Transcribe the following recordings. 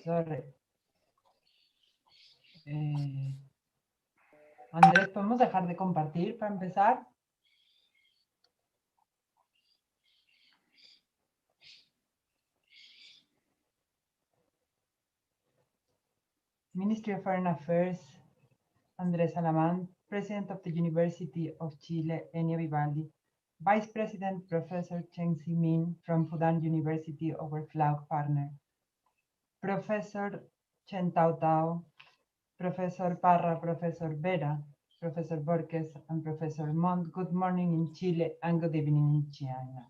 Sorry. Andrés, ¿podemos dejar de compartir para empezar? Ministry of Foreign Affairs, Andrés Alamán, President of the University of Chile, Enia Vivaldi, Vice President Professor Chen Ximin from Fudan University, our flag partner, Professor Chen Tao Tao, Professor Parra, Professor Vera, Professor Bórquez, and Professor Mont. Good morning in Chile and good evening in China.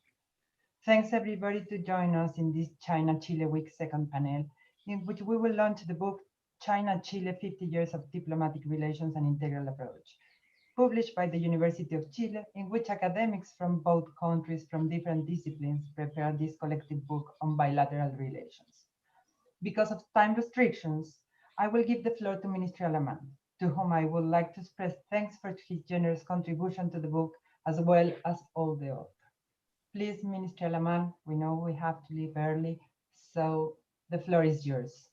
Thanks everybody to join us in this China-Chile Week second panel, in which we will launch the book China-Chile 50 Years of Diplomatic Relations and Integral Approach, published by the University of Chile, in which academics from both countries from different disciplines prepare this collective book on bilateral relations. Because of time restrictions, I will give the floor to Minister Alamán, to whom I would like to express thanks for his generous contribution to the book, as well as all the authors. Please, Minister Alamán, we know we have to leave early, so the floor is yours.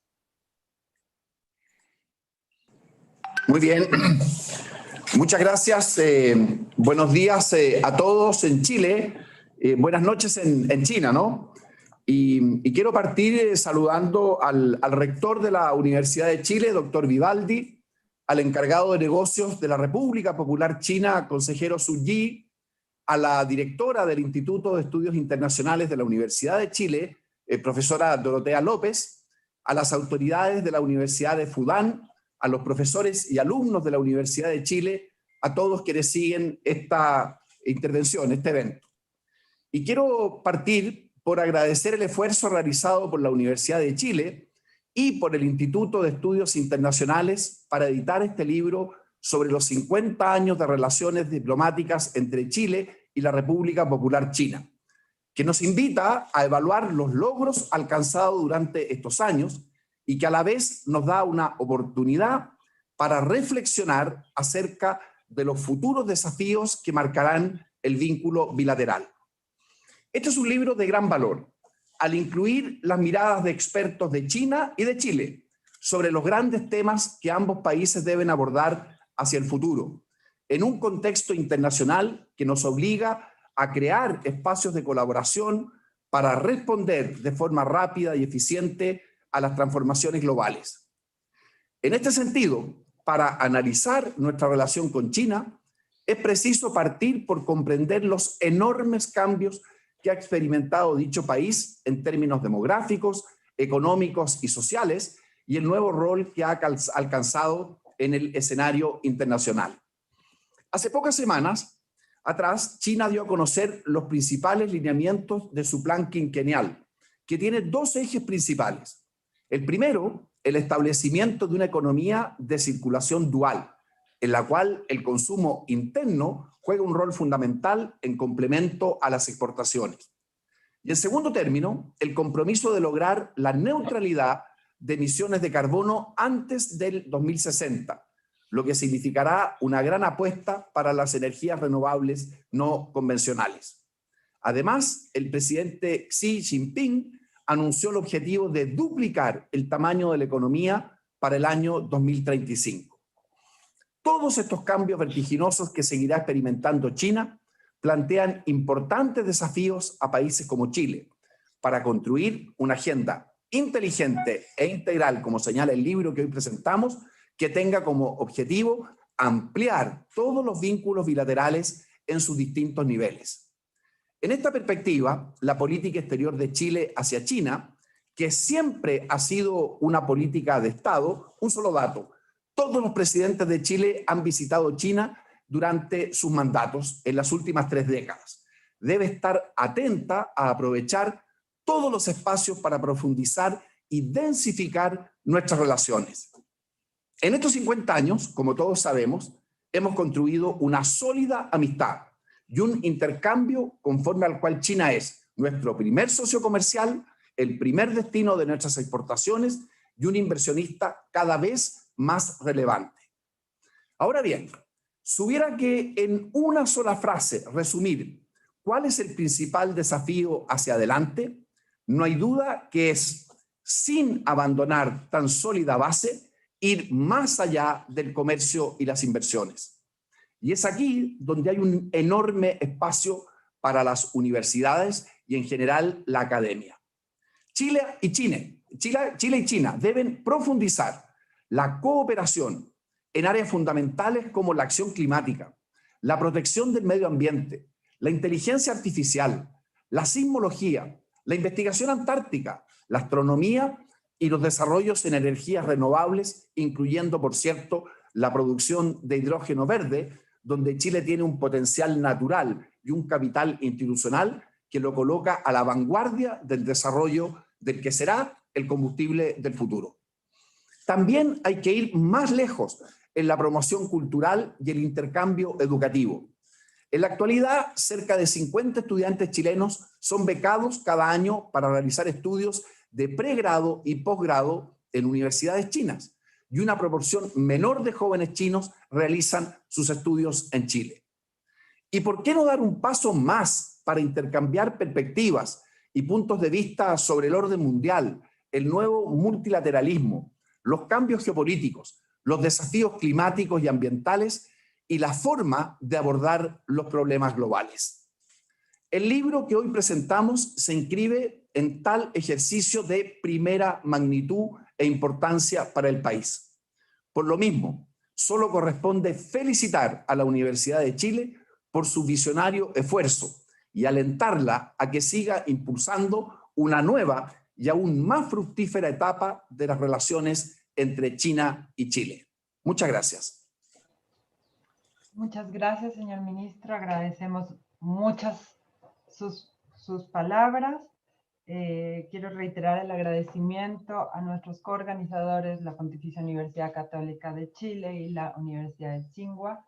Muy bien, muchas gracias. Buenos días a todos en Chile, buenas noches en China, ¿no? Y quiero partir saludando al rector de la Universidad de Chile, doctor Vivaldi, al encargado de negocios de la República Popular China, consejero Su Yi, a la directora del Instituto de Estudios Internacionales de la Universidad de Chile, profesora Dorotea López, a las autoridades de la Universidad de Fudan, a los profesores y alumnos de la Universidad de Chile, a todos quienes siguen esta intervención, este evento. Y quiero partir por agradecer el esfuerzo realizado por la Universidad de Chile y por el Instituto de Estudios Internacionales para editar este libro sobre los 50 años de relaciones diplomáticas entre Chile y la República Popular China, que nos invita a evaluar los logros alcanzados durante estos años y que a la vez nos da una oportunidad para reflexionar acerca de los futuros desafíos que marcarán el vínculo bilateral. Este es un libro de gran valor, al incluir las miradas de expertos de China y de Chile sobre los grandes temas que ambos países deben abordar hacia el futuro, en un contexto internacional que nos obliga a crear espacios de colaboración para responder de forma rápida y eficiente a las transformaciones globales. En este sentido, para analizar nuestra relación con China, es preciso partir por comprender los enormes cambios que ha experimentado dicho país en términos demográficos, económicos y sociales, y el nuevo rol que ha alcanzado en el escenario internacional. Hace pocas semanas atrás, China dio a conocer los principales lineamientos de su plan quinquenal, que tiene dos ejes principales. El primero, el establecimiento de una economía de circulación dual, en la cual el consumo interno juega un rol fundamental en complemento a las exportaciones. Y en segundo término, el compromiso de lograr la neutralidad de emisiones de carbono antes del 2060, lo que significará una gran apuesta para las energías renovables no convencionales. Además, el presidente Xi Jinping anunció el objetivo de duplicar el tamaño de la economía para el año 2035. Todos estos cambios vertiginosos que seguirá experimentando China plantean importantes desafíos a países como Chile para construir una agenda inteligente e integral, como señala el libro que hoy presentamos, que tenga como objetivo ampliar todos los vínculos bilaterales en sus distintos niveles. En esta perspectiva, la política exterior de Chile hacia China, que siempre ha sido una política de Estado, un solo dato: todos los presidentes de Chile han visitado China durante sus mandatos en las últimas 3 décadas. Debe estar atenta a aprovechar todos los espacios para profundizar y densificar nuestras relaciones. En estos 50 años, como todos sabemos, hemos construido una sólida amistad y un intercambio conforme al cual China es nuestro primer socio comercial, el primer destino de nuestras exportaciones y un inversionista cada vez más relevante. Ahora bien, si hubiera que en una sola frase resumir cuál es el principal desafío hacia adelante, no hay duda que es sin abandonar tan sólida base, ir más allá del comercio y las inversiones. Y es aquí donde hay un enorme espacio para las universidades y en general la academia. Chile y China deben profundizar la cooperación en áreas fundamentales como la acción climática, la protección del medio ambiente, la inteligencia artificial, la sismología, la investigación antártica, la astronomía y los desarrollos en energías renovables, incluyendo, por cierto, la producción de hidrógeno verde, donde Chile tiene un potencial natural y un capital institucional que lo coloca a la vanguardia del desarrollo del que será el combustible del futuro. También hay que ir más lejos en la promoción cultural y el intercambio educativo. En la actualidad, cerca de 50 estudiantes chilenos son becados cada año para realizar estudios de pregrado y posgrado en universidades chinas, y una proporción menor de jóvenes chinos realizan sus estudios en Chile. ¿Y por qué no dar un paso más para intercambiar perspectivas y puntos de vista sobre el orden mundial, el nuevo multilateralismo, los cambios geopolíticos, los desafíos climáticos y ambientales y la forma de abordar los problemas globales? El libro que hoy presentamos se inscribe en tal ejercicio de primera magnitud e importancia para el país. Por lo mismo, solo corresponde felicitar a la Universidad de Chile por su visionario esfuerzo y alentarla a que siga impulsando una nueva y aún más fructífera etapa de las relaciones entre China y Chile. Muchas gracias. Muchas gracias, señor ministro. Agradecemos muchas sus palabras. Quiero reiterar el agradecimiento a nuestros coorganizadores, la Pontificia Universidad Católica de Chile y la Universidad de Tsinghua.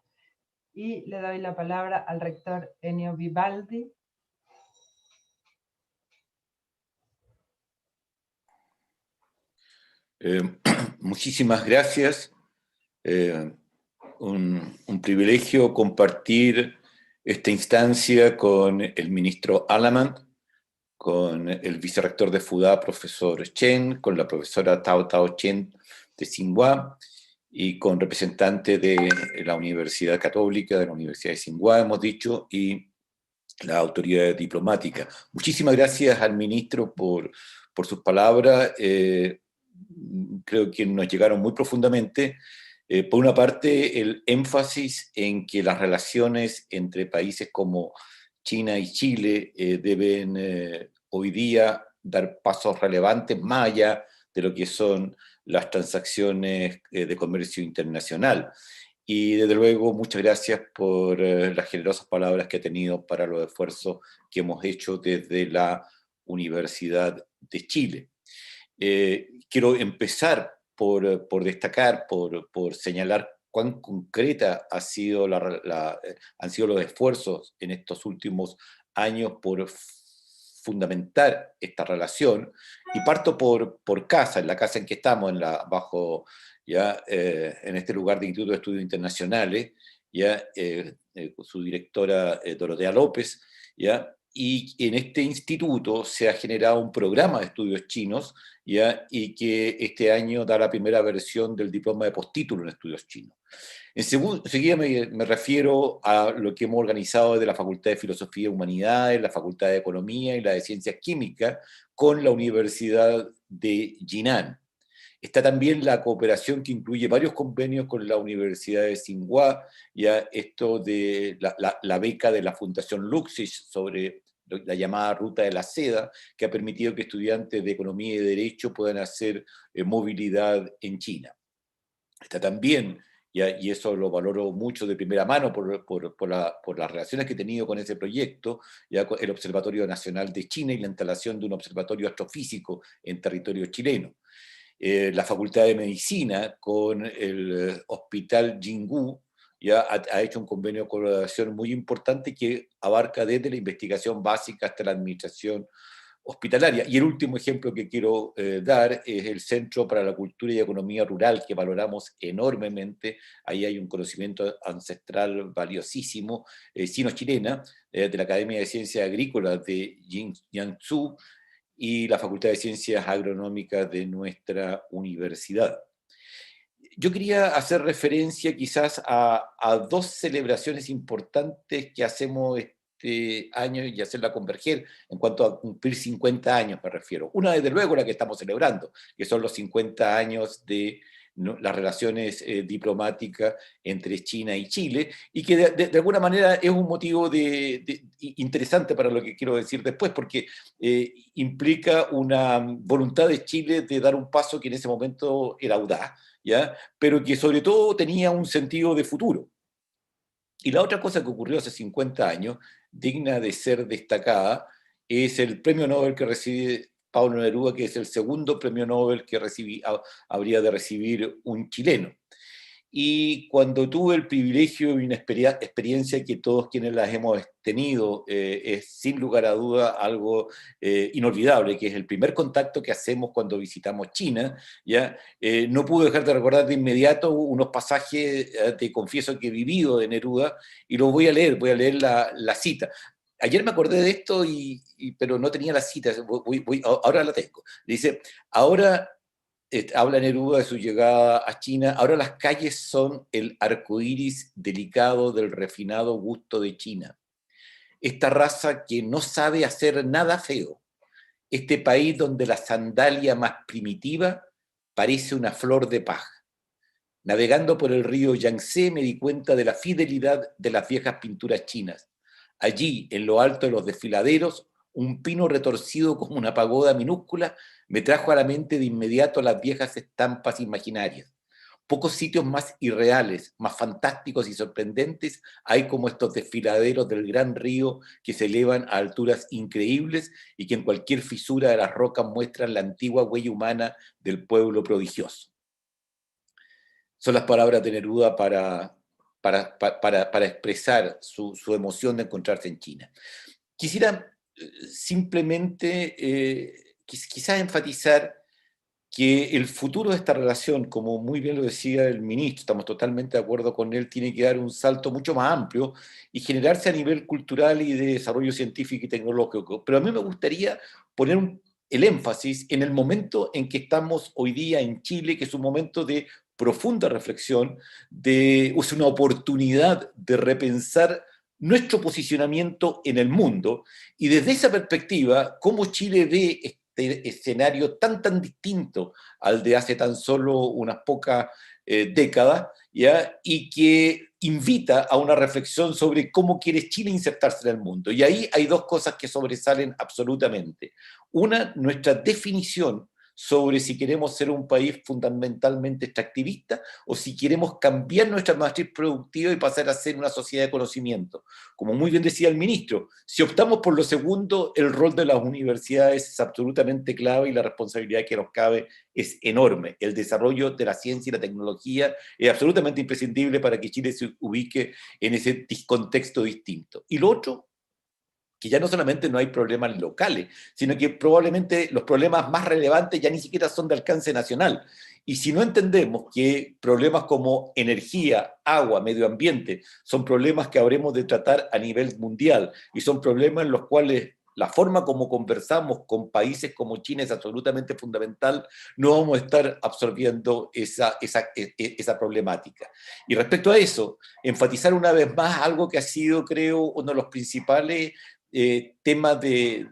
Y le doy la palabra al rector Ennio Vivaldi. Muchísimas gracias. Un privilegio compartir esta instancia con el ministro Alaman, con el vicerrector de FUDA, profesor Chen, con la profesora Tao Chen de Tsinghua y con representantes de la Universidad Católica, de la Universidad de Tsinghua, hemos dicho, y la autoridad diplomática. Muchísimas gracias al ministro por sus palabras. Creo que nos llegaron muy profundamente. Por una parte, el énfasis en que las relaciones entre países como China y Chile deben hoy día dar pasos relevantes más allá de lo que son las transacciones de comercio internacional. Y desde luego, muchas gracias por las generosas palabras que ha tenido para los esfuerzos que hemos hecho desde la Universidad de Chile. Quiero empezar por destacar, por señalar cuán concreta han sido los esfuerzos en estos últimos años por fundamentar esta relación, y parto por casa, en la casa en que estamos, en este lugar de Instituto de Estudios Internacionales, su directora Dorotea López, y en este instituto se ha generado un programa de estudios chinos, y que este año da la primera versión del diploma de postítulo en estudios chinos. Enseguida me refiero a lo que hemos organizado desde la Facultad de Filosofía y Humanidades, la Facultad de Economía y la de Ciencias Químicas con la Universidad de Jinan. Está también la cooperación que incluye varios convenios con la Universidad de Tsinghua, esto de la beca de la Fundación Luxich sobre la llamada Ruta de la Seda, que ha permitido que estudiantes de Economía y Derecho puedan hacer movilidad en China. Está también, y eso lo valoro mucho de primera mano por las relaciones que he tenido con ese proyecto, el Observatorio Nacional de China y la instalación de un observatorio astrofísico en territorio chileno. La Facultad de Medicina con el Hospital Jinggu ha hecho un convenio de colaboración muy importante que abarca desde la investigación básica hasta la administración hospitalaria. Y el último ejemplo que quiero dar es el Centro para la Cultura y Economía Rural, que valoramos enormemente. Ahí hay un conocimiento ancestral valiosísimo, sino-chilena, de la Academia de Ciencias Agrícolas de Jiangsu, y la Facultad de Ciencias Agronómicas de nuestra universidad. Yo quería hacer referencia quizás a dos celebraciones importantes que hacemos este año y hacerla converger en cuanto a cumplir 50 años, me refiero. Una, desde luego, la que estamos celebrando, que son los 50 años de las relaciones diplomáticas entre China y Chile, y que de alguna manera es un motivo interesante para lo que quiero decir después, porque implica una voluntad de Chile de dar un paso que en ese momento era audaz, ¿ya? Pero que sobre todo tenía un sentido de futuro. Y la otra cosa que ocurrió hace 50 años, digna de ser destacada, es el premio Nobel que recibe Pablo Neruda, que es el segundo premio Nobel que habría de recibir un chileno. Y cuando tuve el privilegio y una experiencia que todos quienes las hemos tenido, es sin lugar a duda algo inolvidable, que es el primer contacto que hacemos cuando visitamos China, ¿ya? No pude dejar de recordar de inmediato unos pasajes, te confieso que he vivido de Neruda, y los voy a leer la cita. Ayer me acordé de esto, pero no tenía la cita, ahora la tengo. Dice, ahora... habla Neruda de su llegada a China. Ahora las calles son el arcoíris delicado del refinado gusto de China. Esta raza que no sabe hacer nada feo. Este país donde la sandalia más primitiva parece una flor de paja. Navegando por el río Yangtze me di cuenta de la fidelidad de las viejas pinturas chinas. Allí, en lo alto de los desfiladeros, un pino retorcido como una pagoda minúscula me trajo a la mente de inmediato las viejas estampas imaginarias. Pocos sitios más irreales, más fantásticos y sorprendentes hay como estos desfiladeros del gran río que se elevan a alturas increíbles y que en cualquier fisura de las rocas muestran la antigua huella humana del pueblo prodigioso. Son las palabras de Neruda para expresar su emoción de encontrarse en China. Quisiera simplemente quizás enfatizar que el futuro de esta relación, como muy bien lo decía el ministro, estamos totalmente de acuerdo con él, tiene que dar un salto mucho más amplio y generarse a nivel cultural y de desarrollo científico y tecnológico. Pero a mí me gustaría poner el énfasis en el momento en que estamos hoy día en Chile, que es un momento de profunda reflexión, es una oportunidad de repensar nuestro posicionamiento en el mundo, y desde esa perspectiva, cómo Chile ve este escenario tan distinto al de hace tan solo unas pocas décadas, ¿ya? Y que invita a una reflexión sobre cómo quiere Chile insertarse en el mundo. Y ahí hay dos cosas que sobresalen absolutamente. Una, nuestra definición sobre si queremos ser un país fundamentalmente extractivista o si queremos cambiar nuestra matriz productiva y pasar a ser una sociedad de conocimiento. Como muy bien decía el ministro, si optamos por lo segundo, el rol de las universidades es absolutamente clave y la responsabilidad que nos cabe es enorme. El desarrollo de la ciencia y la tecnología es absolutamente imprescindible para que Chile se ubique en ese contexto distinto. Y lo otro, que ya no solamente no hay problemas locales, sino que probablemente los problemas más relevantes ya ni siquiera son de alcance nacional. Y si no entendemos que problemas como energía, agua, medio ambiente, son problemas que habremos de tratar a nivel mundial, y son problemas en los cuales la forma como conversamos con países como China es absolutamente fundamental, no vamos a estar absorbiendo esa problemática. Y respecto a eso, enfatizar una vez más algo que ha sido, creo, uno de los principales temas de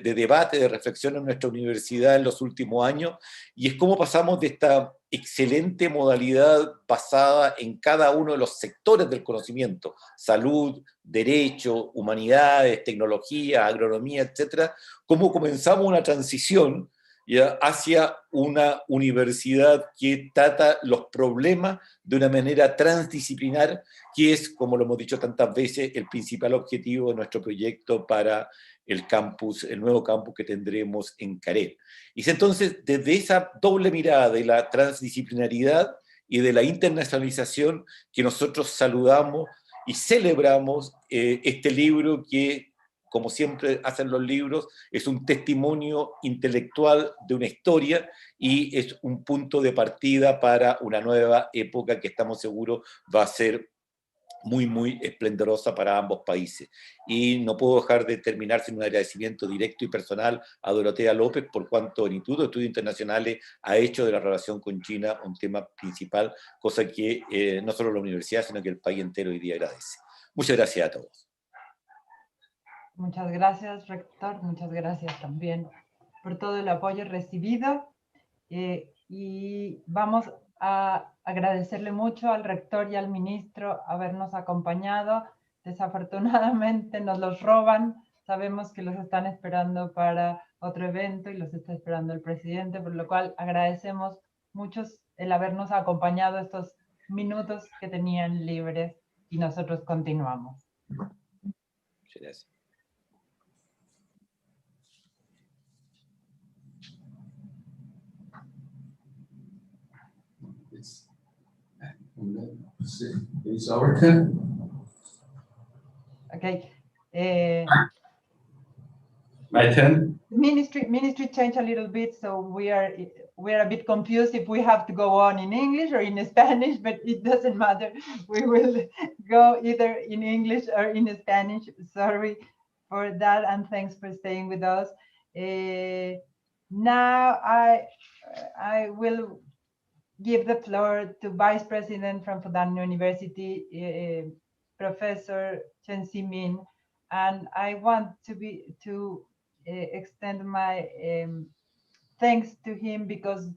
debate, de reflexión en nuestra universidad en los últimos años, y es cómo pasamos de esta excelente modalidad basada en cada uno de los sectores del conocimiento, salud, derecho, humanidades, tecnología, agronomía, etcétera, cómo comenzamos una transición, ¿ya?, hacia una universidad que trata los problemas de una manera transdisciplinar, que es, como lo hemos dicho tantas veces, el principal objetivo de nuestro proyecto para el campus, el nuevo campus que tendremos en Carel. Y entonces, desde esa doble mirada de la transdisciplinaridad y de la internacionalización, que nosotros saludamos y celebramos este libro que, como siempre hacen los libros, es un testimonio intelectual de una historia y es un punto de partida para una nueva época que estamos seguros va a ser muy, muy esplendorosa para ambos países. Y no puedo dejar de terminar sin un agradecimiento directo y personal a Dorotea López por cuanto el Instituto de Estudios Internacionales ha hecho de la relación con China un tema principal, cosa que no solo la universidad, sino que el país entero hoy día agradece. Muchas gracias a todos. Muchas gracias, rector. Muchas gracias también por todo el apoyo recibido. Y vamos a agradecerle mucho al rector y al ministro habernos acompañado. Desafortunadamente nos los roban. Sabemos que los están esperando para otro evento y los está esperando el presidente, por lo cual agradecemos mucho el habernos acompañado estos minutos que tenían libres y nosotros continuamos. Muchas gracias. It's our turn. Okay. My turn. Ministry changed a little bit, so we are a bit confused if we have to go on in English or in Spanish, but it doesn't matter. We will go either in English or in Spanish. Sorry for that, and thanks for staying with us. Now I will give the floor to Vice President from Fudan University, Professor Chen Ximin, and I want to extend my thanks to him because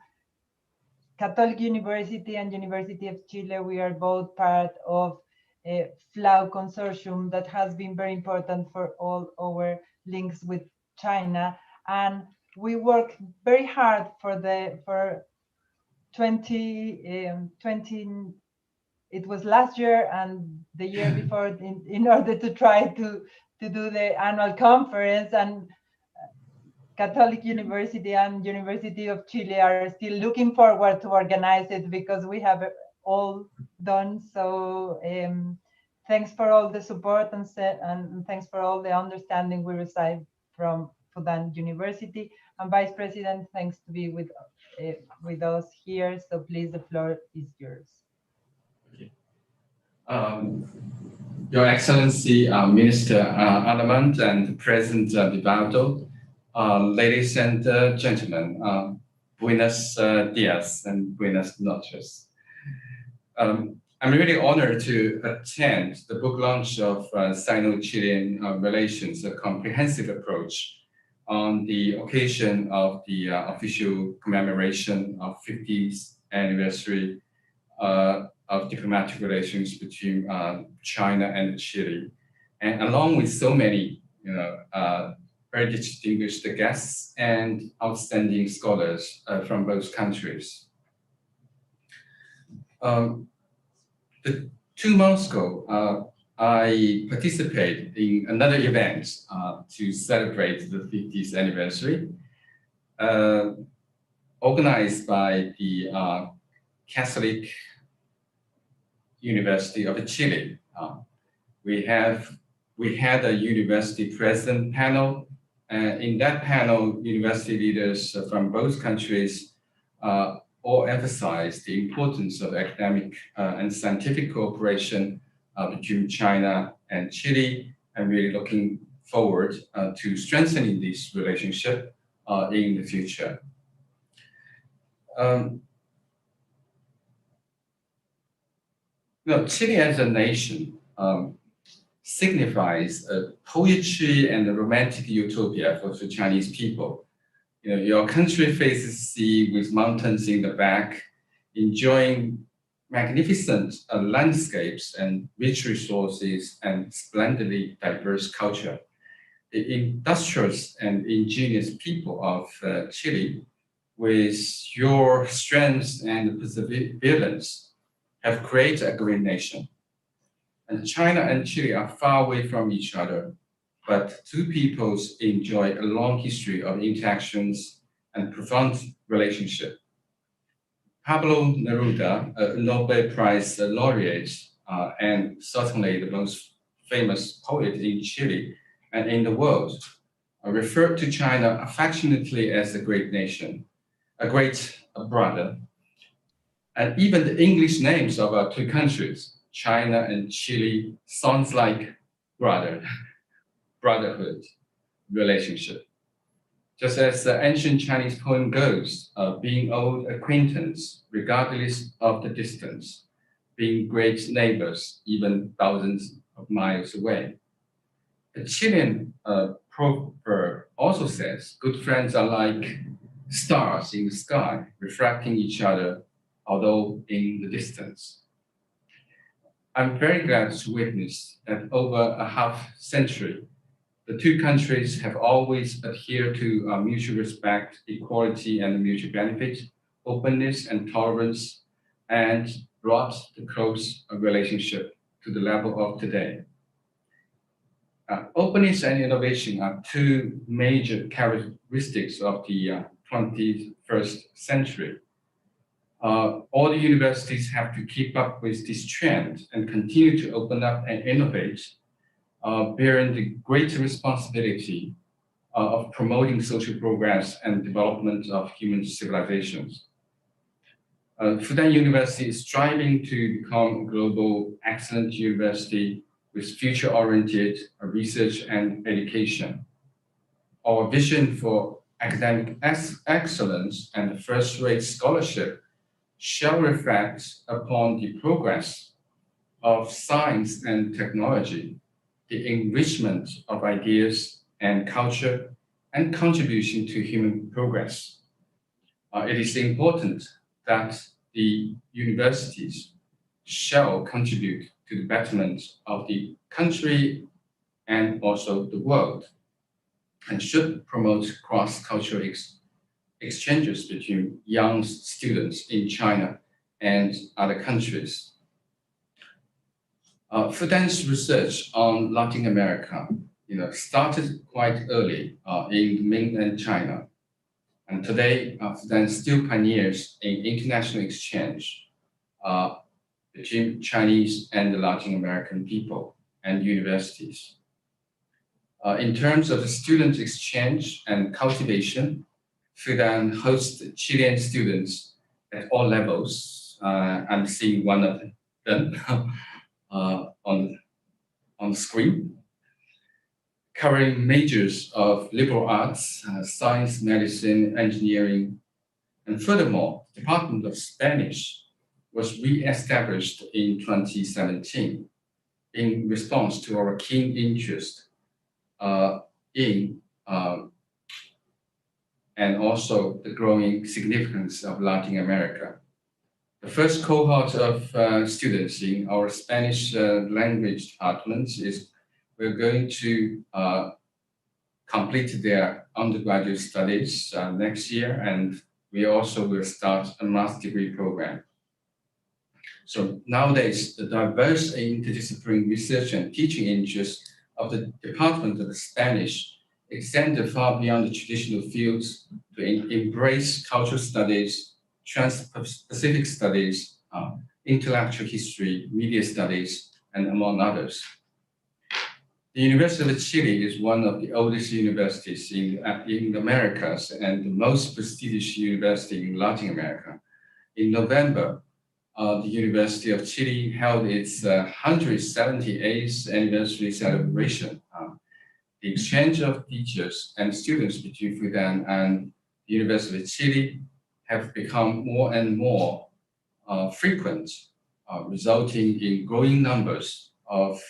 Católica University and University of Chile, we are both part of a FLAU consortium that has been very important for all our links with China, and we work very hard for 2020, it was last year and the year before in order to try to do the annual conference, and Catholic University and University of Chile are still looking forward to organize it because we have all done so. Thanks for all the support and thanks for all the understanding we received from Fudan University. And Vice President, thanks to be with us here. So please, the floor is yours. Okay. Your Excellency, Minister Alamand and President Vivaldo, ladies and gentlemen, buenos dias and buenas noches. I'm really honored to attend the book launch of Sino-Chilean Relations, a comprehensive approach on the occasion of the official commemoration of 50th anniversary of diplomatic relations between China and Chile, and along with so many, very distinguished guests and outstanding scholars from both countries. 2 months ago, I participated in another event to celebrate the 50th anniversary, organized by the Catholic University of Chile. We had a university president panel. In that panel, university leaders from both countries all emphasized the importance of academic and scientific cooperation between China and Chile, and really looking forward to strengthening this relationship in the future. Chile as a nation signifies a poetry and a romantic utopia for the Chinese people. Your country faces sea with mountains in the back, enjoying magnificent landscapes and rich resources and splendidly diverse culture. The industrious and ingenious people of Chile, with your strength and perseverance, have created a great nation. And China and Chile are far away from each other, but two peoples enjoy a long history of interactions and profound relationship. Pablo Neruda, a Nobel Prize laureate, and certainly the most famous poet in Chile and in the world, referred to China affectionately as a great nation, a great brother. And even the English names of our two countries, China and Chile sounds like brotherhood relationship. Just as the ancient Chinese poem goes, being old acquaintance, regardless of the distance, being great neighbors, even thousands of miles away. The Chilean proverb also says, good friends are like stars in the sky, reflecting each other, although in the distance. I'm very glad to witness that over a half century, the two countries have always adhered to mutual respect, equality, and mutual benefit, openness and tolerance, and brought the close relationship to the level of today. Openness and innovation are two major characteristics of the 21st century. All the universities have to keep up with this trend and continue to open up and innovate, bearing the greater responsibility of promoting social progress and development of human civilizations. Fudan University is striving to become a global excellent university with future-oriented research and education. Our vision for academic excellence and first-rate scholarship shall reflect upon the progress of science and technology, the enrichment of ideas and culture, and contribution to human progress. It is important that the universities shall contribute to the betterment of the country and also the world, and should promote cross-cultural exchanges between young students in China and other countries. Fudan's research on Latin America, started quite early in mainland China, and today Fudan still pioneers in international exchange between Chinese and the Latin American people and universities. In terms of the student exchange and cultivation, Fudan hosts Chilean students at all levels. I'm seeing one of them on the screen, covering majors of liberal arts, science, medicine, engineering, and furthermore, the Department of Spanish was re-established in 2017 in response to our keen interest in and also the growing significance of Latin America. The first cohort of students in our Spanish language department we're going to complete their undergraduate studies next year, and we also will start a master's degree program. So nowadays, the diverse and interdisciplinary research and teaching interests of the Department of Spanish extend far beyond the traditional fields to embrace cultural studies, trans-Pacific studies, intellectual history, media studies, and among others. The University of Chile is one of the oldest universities in the Americas and the most prestigious university in Latin America. In November, the University of Chile held its 178th anniversary celebration. The exchange of teachers and students between Fudan and the University of Chile have become more and more frequent, resulting in growing numbers of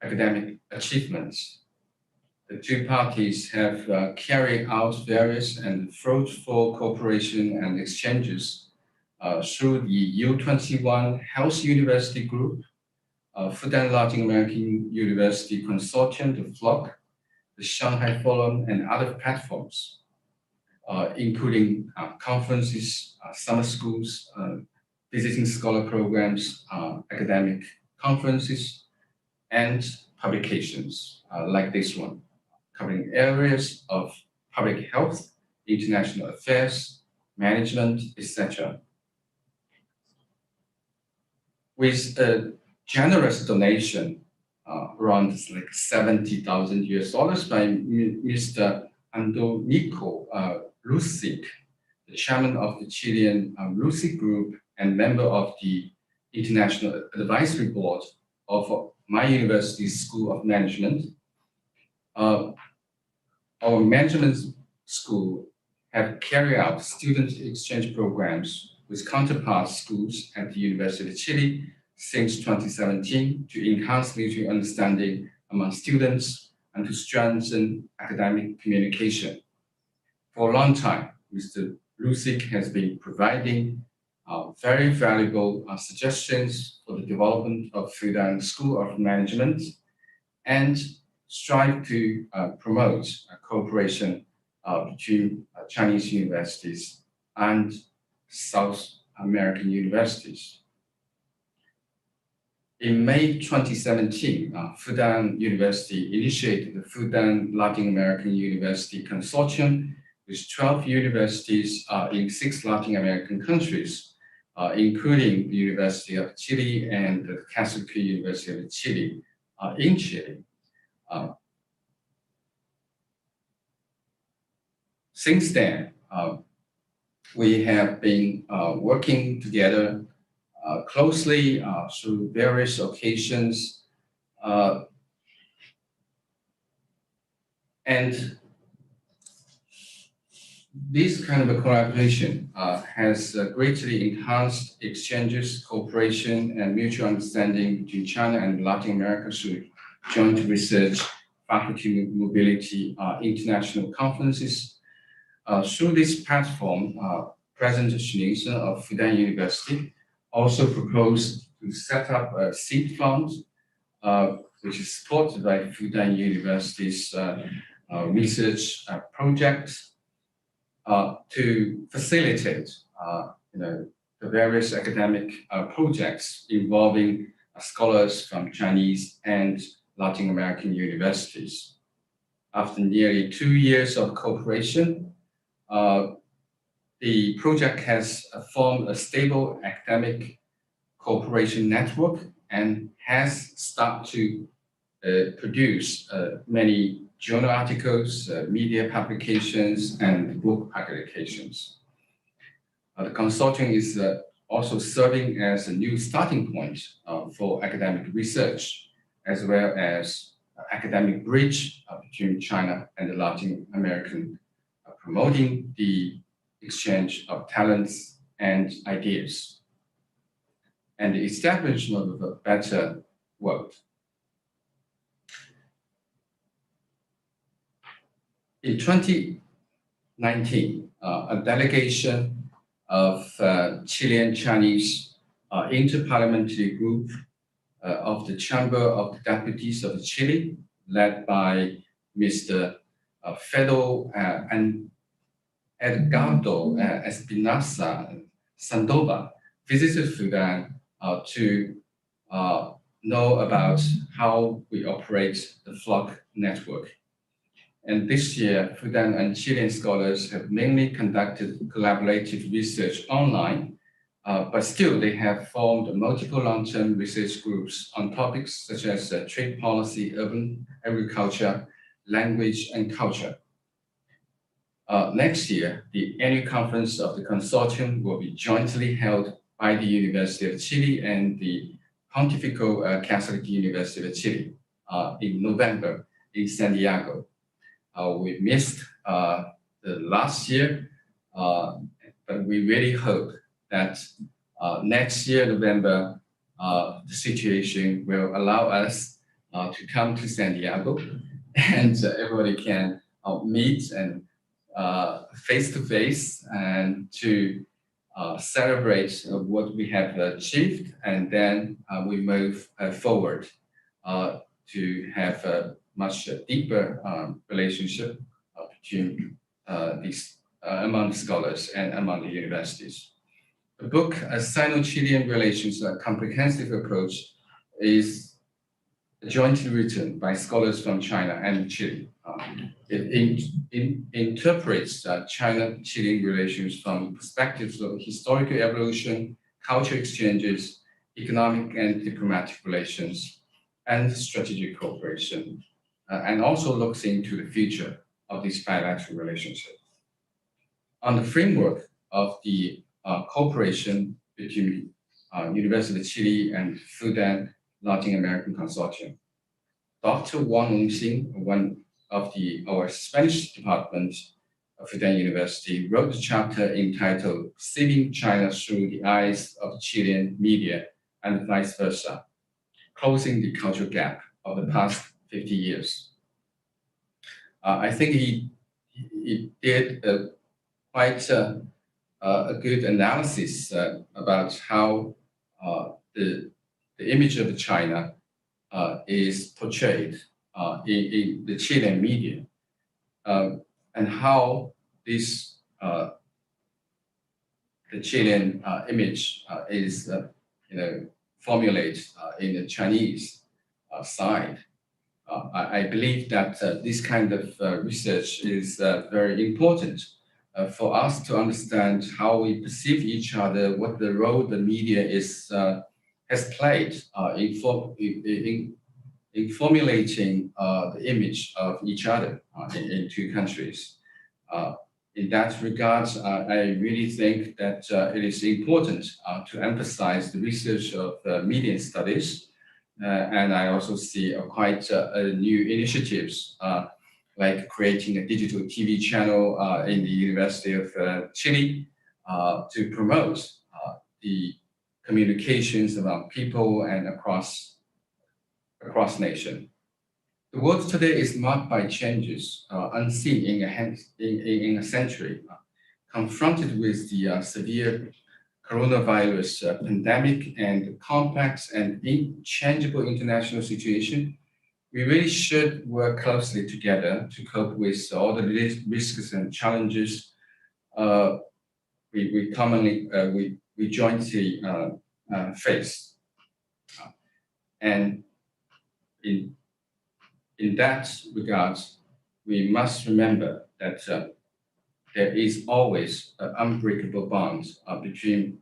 academic achievements. The two parties have carried out various and fruitful cooperation and exchanges through the U21 Health University Group, Fudan Latin American University Consortium, the FLOC, the Shanghai Forum, and other platforms, including conferences, summer schools, visiting scholar programs, academic conferences, and publications like this one, covering areas of public health, international affairs, management, etc. With a generous donation, around like $70,000 by Mr. Andonico Lucic, the chairman of the Chilean Lucic Group and member of the International Advisory Board of my university's School of Management. Our management school have carried out student exchange programs with counterpart schools at the University of Chile since 2017 to enhance mutual understanding among students and to strengthen academic communication. For a long time, Mr. Lusig has been providing very valuable suggestions for the development of Fudan School of Management and strive to promote cooperation between Chinese universities and South American universities. In May 2017, Fudan University initiated the Fudan Latin American University Consortium with 12 universities in 6 Latin American countries, including the University of Chile and the Católica University of Chile in Chile. Since then, we have been working together closely through various occasions, and this kind of a collaboration has greatly enhanced exchanges, cooperation, and mutual understanding between China and Latin America through joint research, faculty mobility, international conferences. Through this platform, President Schneisen of Fudan University also proposed to set up a seed fund, which is supported by Fudan University's research projects to facilitate the various academic projects involving scholars from Chinese and Latin American universities. After nearly 2 years of cooperation, the project has formed a stable academic cooperation network and has started to produce many journal articles, media publications, and book publications. The consortium is also serving as a new starting point for academic research, as well as academic bridge between China and the Latin American, promoting the exchange of talents and ideas, and the establishment of a better world. In 2019, a delegation of Chilean Chinese interparliamentary group of the Chamber of the Deputies of Chile, led by Mr. Fedor and Edgardo Espinosa Sandoval, visited Fudan to know about how we operate the FLOC network. And this year, Fudan and Chilean scholars have mainly conducted collaborative research online, but still they have formed multiple long-term research groups on topics such as trade policy, urban agriculture, language, and culture. Next year, the annual conference of the consortium will be jointly held by the University of Chile and the Pontifical Catholic University of Chile in November in San Diego. We missed the last year, but we really hope that next year, November, the situation will allow us to come to San Diego and everybody can meet and face-to-face and to celebrate what we have achieved, and then we move forward to have a much deeper relationship between these among scholars and among the universities. The book, Sino-Chilean Relations, a Comprehensive Approach, is jointly written by scholars from China and Chile. It interprets China-Chilean relations from perspectives of historical evolution, cultural exchanges, economic and diplomatic relations, and strategic cooperation, and also looks into the future of this bilateral relationship. On the framework of the cooperation between University of Chile and Fudan Latin American Consortium. Dr. Wang Nongxing, one of our Spanish department of Fudan University, wrote a chapter entitled Seeing China Through the Eyes of Chilean Media and Vice Versa, Closing the Cultural Gap of the Past 50 Years. I think he did quite a good analysis about how the image of China is portrayed in the Chilean media, and how this the Chilean image is formulated in the Chinese side. I believe that this kind of research is very important for us to understand how we perceive each other, what the role the media has played in formulating the image of each other in two countries. In that regard, I really think that it is important to emphasize the research of media studies. And I also see quite new initiatives like creating a digital TV channel in the University of Chile to promote the communications among people and across nation. The world today is marked by changes unseen in a century. Confronted with the severe coronavirus pandemic and complex and inchangeable international situation, we really should work closely together to cope with all the risks and challenges we jointly face. And in that regard, we must remember that there is always an unbreakable bond between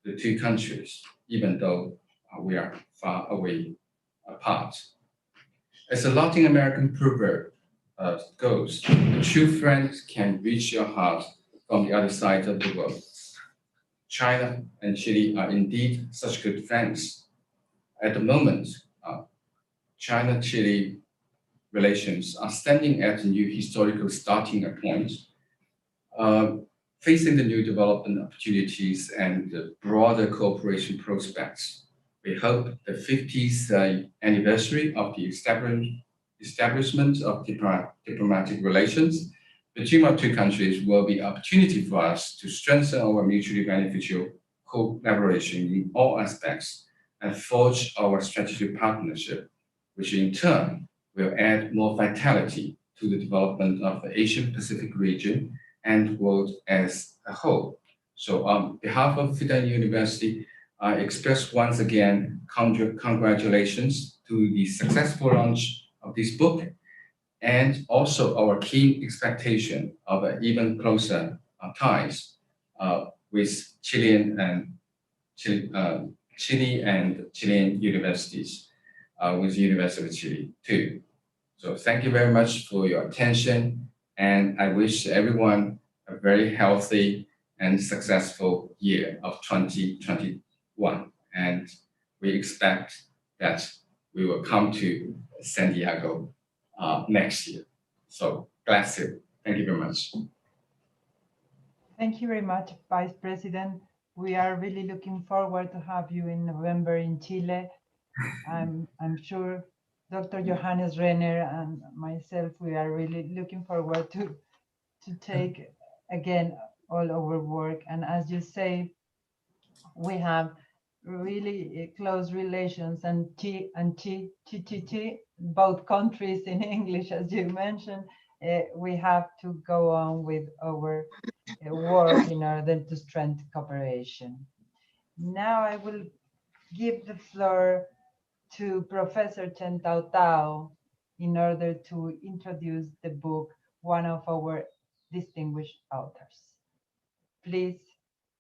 the two countries, even though we are far away apart. As a Latin American proverb goes, a true friend can reach your heart from the other side of the world. China and Chile are indeed such good friends. At the moment, China-Chile relations are standing at a new historical starting point, facing the new development opportunities and the broader cooperation prospects. We hope the 50th anniversary of the establishment of diplomatic relations between our two countries will be an opportunity for us to strengthen our mutually beneficial collaboration in all aspects and forge our strategic partnership, which in turn will add more vitality to the development of the Asian Pacific region and world as a whole. So on behalf of Fudan University, I express once again congratulations to the successful launch of this book, and also our keen expectation of even closer ties with Chile and Chilean universities, with the University of Chile too. So thank you very much for your attention, and I wish everyone a very healthy and successful year of 2021. And we expect that we will come to San Diego next year. So bless you. Thank you very much. Thank you very much, Vice President. We are really looking forward to have you in November in Chile. I'm sure Dr. Johannes Renner and myself, we are really looking forward to take again all our work. And as you say, we have really close relations, and both countries in English, as you mentioned. We have to go on with our work in order to strengthen cooperation. Now I will give the floor to Professor Chen Tao Tao in order to introduce the book, one of our distinguished authors. Please,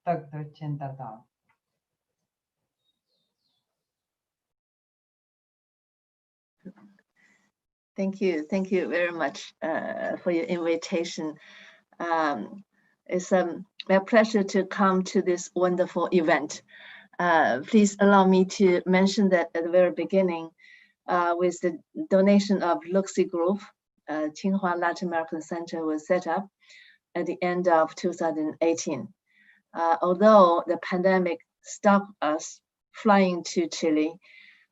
Dr. Chen Tao Tao. Thank you very much for your invitation. It's my pleasure to come to this wonderful event. Please allow me to mention that at the very beginning, with the donation of Luxi Group, Tsinghua Latin American Center was set up at the end of 2018. Although the pandemic stopped us flying to Chile,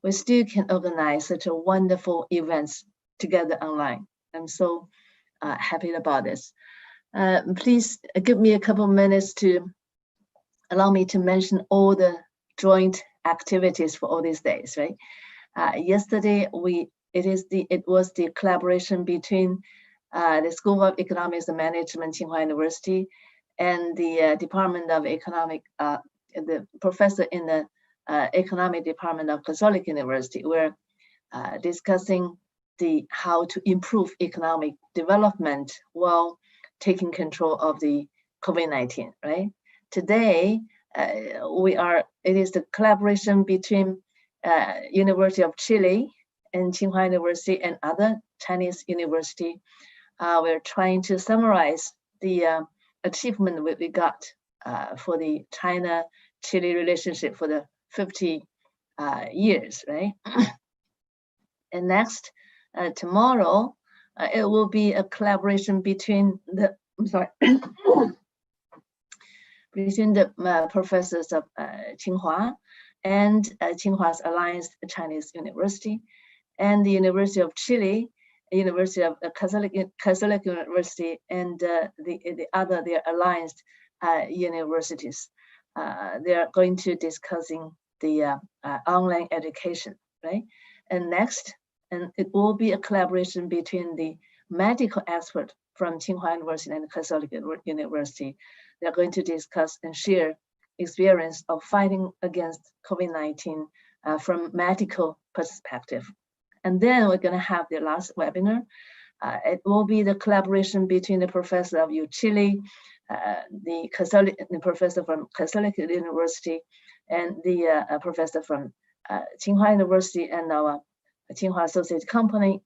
we still can organize such a wonderful events together online. I'm so happy about this. Please give me a couple minutes to allow me to mention all the joint activities for all these days, right? Yesterday, it was the collaboration between the School of Economics and Management, Tsinghua University, and the Department of Economic, the professor in the Economic Department of Católica University. We're discussing how to improve economic development while taking control of the COVID-19, right? Today, it is the collaboration between University of Chile and Tsinghua University and other Chinese university. We're trying to summarize the achievement we got for the China-Chile relationship for the 50 years, right? And next, tomorrow, it will be a collaboration between the, between the professors of Tsinghua and Tsinghua's Alliance Chinese University and the University of Chile, University of Catholic University, and the other, their alliance universities. They are going to discussing the online education, right? And next, and it will be a collaboration between the medical expert from Tsinghua University and Catholic University. They're going to discuss and share experience of fighting against COVID-19 from medical perspective. And then we're going to have the last webinar. It will be the collaboration between the professor of Chile, the professor from Catholic University, and the professor from Tsinghua University and our Tsinghua Associate Company.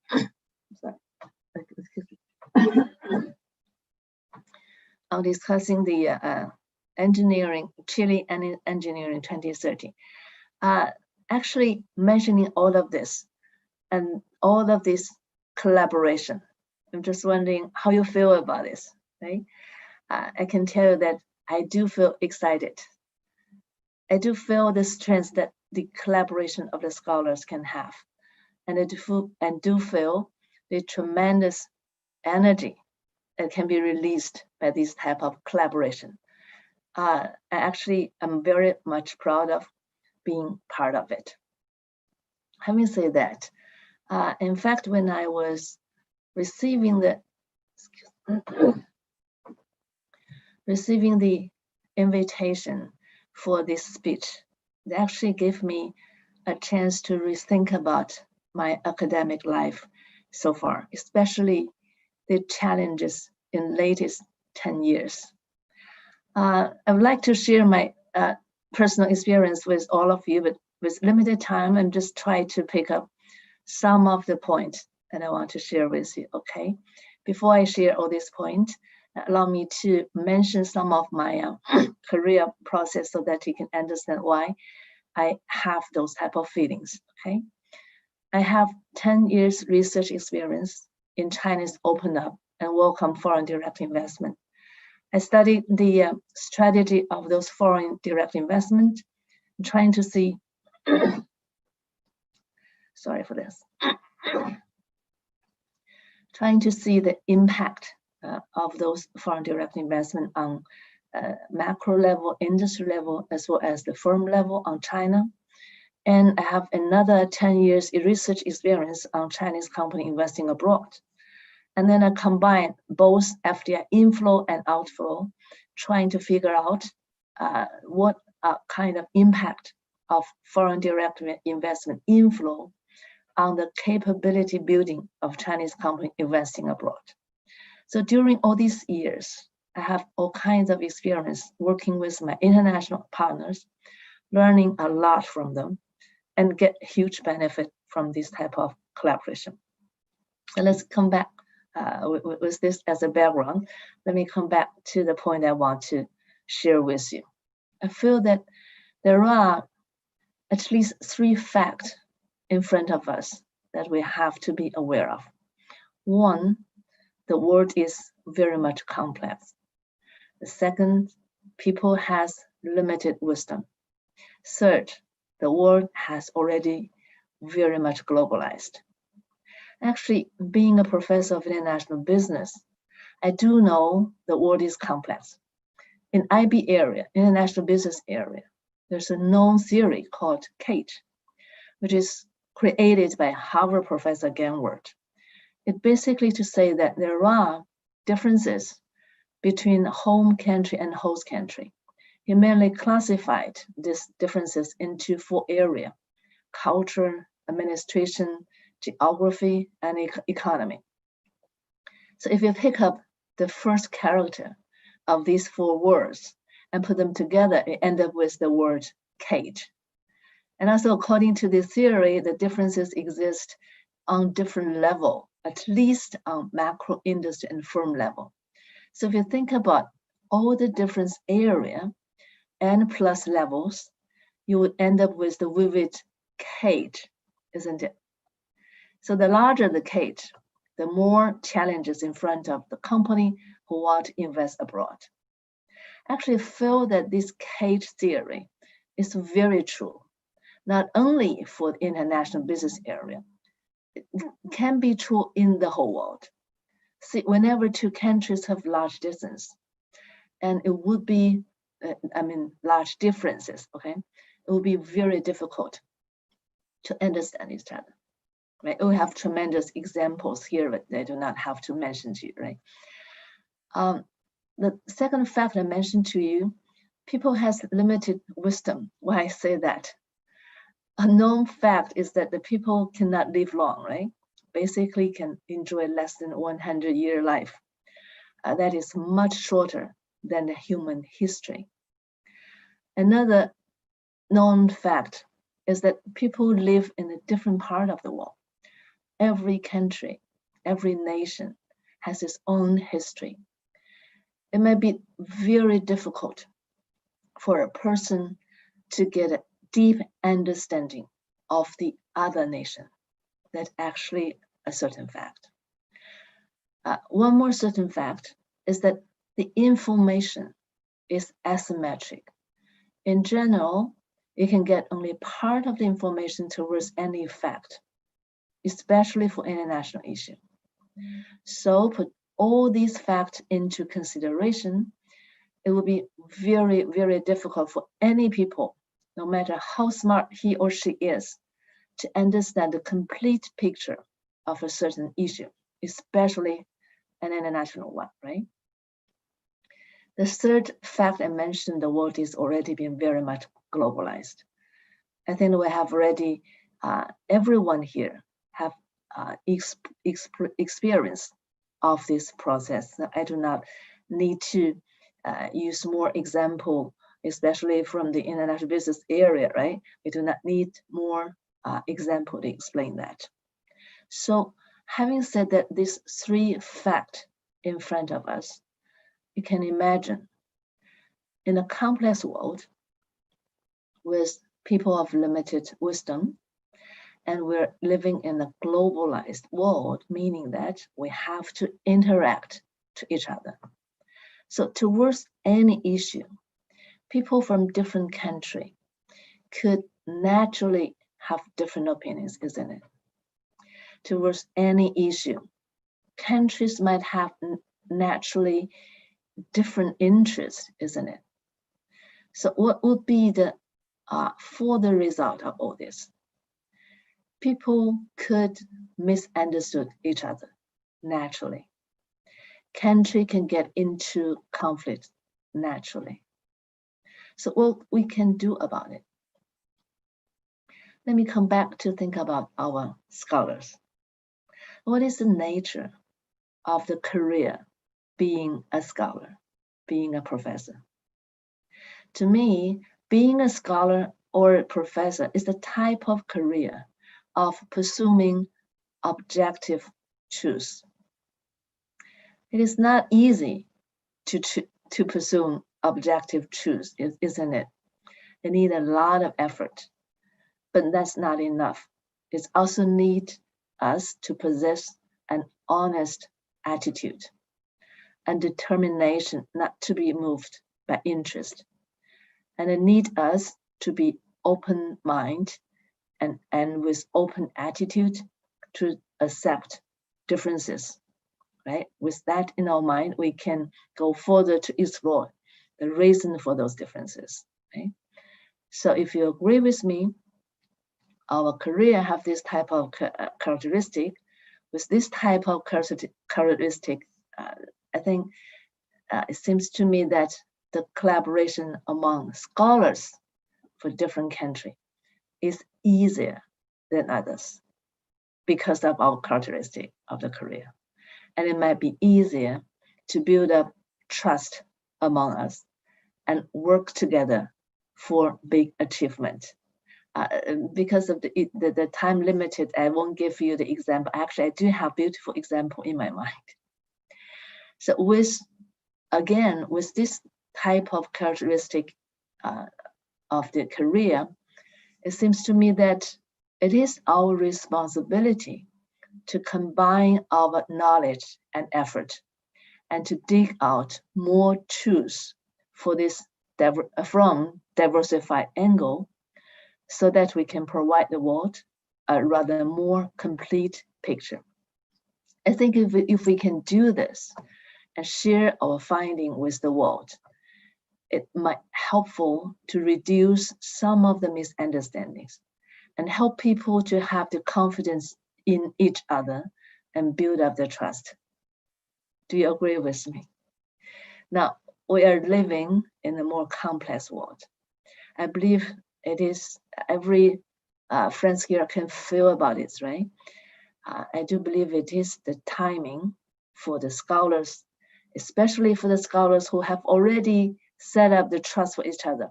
I'm discussing the engineering, Chile and engineering 2030. Actually mentioning all of this and all of this collaboration. I'm just wondering how you feel about this, right? I can tell you that I do feel excited. I do feel the strength that the collaboration of the scholars can have. And I do feel the tremendous energy that can be released by this type of collaboration. I actually am very much proud of being part of it. Having said that, in fact, when I was receiving the invitation for this speech, it actually gave me a chance to rethink about my academic life so far, especially the challenges in latest 10 years. I would like to share my personal experience with all of you, but with limited time, and just try to pick up some of the points that I want to share with you, okay? Before I share all these points, allow me to mention some of my career process so that you can understand why I have those type of feelings, okay? I have 10 years research experience in Chinese open up and welcome foreign direct investment. I studied the strategy of those foreign direct investment, trying to see, sorry for this, trying to see the impact of those foreign direct investment on macro level, industry level, as well as the firm level on China. And I have another 10 years research experience on Chinese company investing abroad. And then I combine both FDI inflow and outflow, trying to figure out what kind of impact of foreign direct investment inflow on the capability building of Chinese company investing abroad. So during all these years, I have all kinds of experience working with my international partners, learning a lot from them, and get huge benefit from this type of collaboration. So let's come back with this as a background. Let me come back to the point I want to share with you. I feel that there are at least 3 facts in front of us that we have to be aware of. One, the world is very much complex. The second, people has limited wisdom. Third, the world has already very much globalized. Actually, being a professor of international business, I do know the world is complex. In IB area, international business area, there's a known theory called CAGE, which is created by Harvard professor Ganward. It basically to say that there are differences between home country and host country. He mainly classified these differences into 4 areas: culture, administration, geography, and economy. So if you pick up the first character of these 4 words and put them together, you end up with the word CAGE. And also according to this theory, the differences exist on different level, at least on macro industry and firm level. So if you think about all the different area and plus levels, you would end up with the vivid CAGE, isn't it? So the larger the CAGE, the more challenges in front of the company who want to invest abroad. Actually, I feel that this CAGE theory is very true, not only for the international business area, it can be true in the whole world. See, whenever 2 countries have large distance, and it would be, large differences, okay? It would be very difficult to understand each other, right? We have tremendous examples here, but I do not have to mention to you, right? The second fact I mentioned to you, people has limited wisdom. Why I say that? A known fact is that the people cannot live long, right? Basically can enjoy less than 100-year life. That is much shorter than the human history. Another known fact is that people live in a different part of the world. Every country, every nation has its own history. It may be very difficult for a person to get a deep understanding of the other nation. That's actually a certain fact. One more certain fact is that the information is asymmetric. In general, you can get only part of the information towards any fact, especially for international issue. So put all these facts into consideration, it will be very, very difficult for any people, no matter how smart he or she is, to understand the complete picture of a certain issue, especially an international one, right? The third fact I mentioned, the world is already being very much globalized. I think we have already, everyone here have experience of this process. I do not need to use more example, especially from the international business area, right? We do not need more example to explain that. So having said that, these 3 facts in front of us, you can imagine in a complex world with people of limited wisdom, and we're living in a globalized world, meaning that we have to interact to each other. So towards any issue, people from different countries could naturally have different opinions, isn't it? Towards any issue, countries might have naturally different interests, isn't it? So what would be the further result of all this? People could misunderstand each other naturally. Country can get into conflict naturally. So what we can do about it? Let me come back to think about our scholars. What is the nature of the career being a scholar, being a professor? To me, being a scholar or a professor is the type of career of pursuing objective truth. It is not easy to pursue objective truth, isn't it? It needs a lot of effort, but that's not enough. It also needs us to possess an honest attitude and determination not to be moved by interest. And it needs us to be open-minded and with open attitude to accept differences, right? With that in our mind, we can go further to explore the reason for those differences, right? So if you agree with me, our career have this type of characteristic. With this type of characteristic, I think it seems to me that the collaboration among scholars for different countries is easier than others because of our characteristic of the career. And it might be easier to build up trust among us and work together for big achievement. Because of the time limited, I won't give you the example. Actually, I do have beautiful example in my mind. So with this type of characteristic of the career, it seems to me that it is our responsibility to combine our knowledge and effort and to dig out more truths for this from diversified angle so that we can provide the world a rather more complete picture. I think if we can do this and share our finding with the world, it might be helpful to reduce some of the misunderstandings and help people to have the confidence in each other and build up the trust. Do you agree with me? Now, we are living in a more complex world. I believe it is every friend here can feel about it, right? I do believe it is the timing for the scholars, especially for the scholars who have already set up the trust for each other,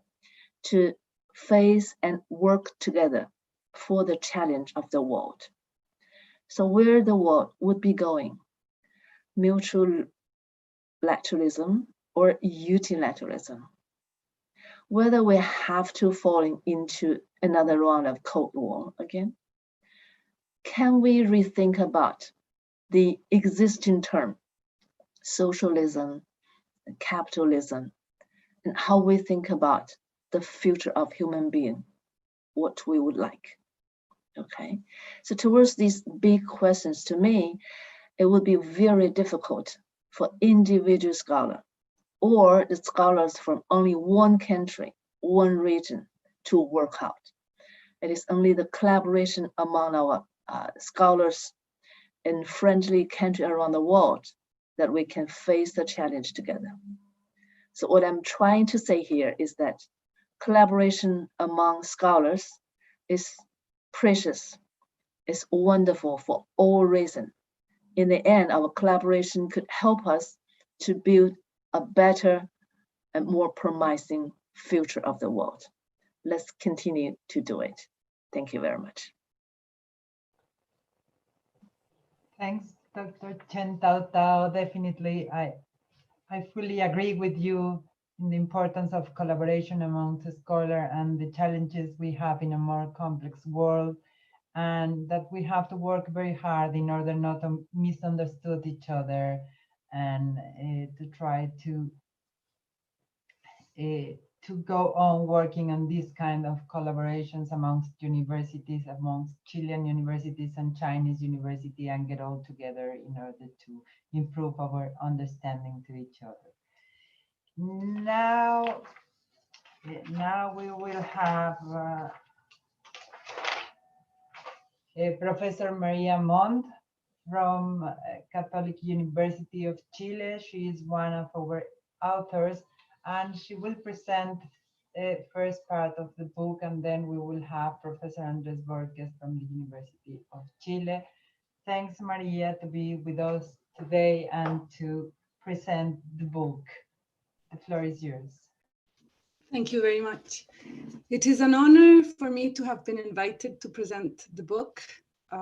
to face and work together for the challenge of the world. So where the world would be going, multilateralism or unilateralism, whether we have to fall into another round of Cold War again, can we rethink about the existing term, socialism, capitalism, and how we think about the future of human being, what we would like, okay? So towards these big questions, to me, it would be very difficult for individual scholars or the scholars from only one country, one region to work out. It is only the collaboration among our scholars in friendly countries around the world that we can face the challenge together. So what I'm trying to say here is that collaboration among scholars is precious, is wonderful for all reasons. In the end, our collaboration could help us to build a better and more promising future of the world. Let's continue to do it. Thank you very much. Thanks, Dr. Chen Tao. Definitely, I fully agree with you in the importance of collaboration among the scholars and the challenges we have in a more complex world, and that we have to work very hard in order not to misunderstand each other and to try to go on working on this kind of collaborations amongst universities, amongst Chilean universities and Chinese university, and get all together in order to improve our understanding to each other. Now we will have Professor Maria Montt from Católica University of Chile. She is one of our authors, and she will present the first part of the book, and then we will have Professor Andrés Bórquez from the University of Chile. Thanks, Maria, to be with us today and to present the book. The floor is yours. Thank you very much. It is an honor for me to have been invited to present the book,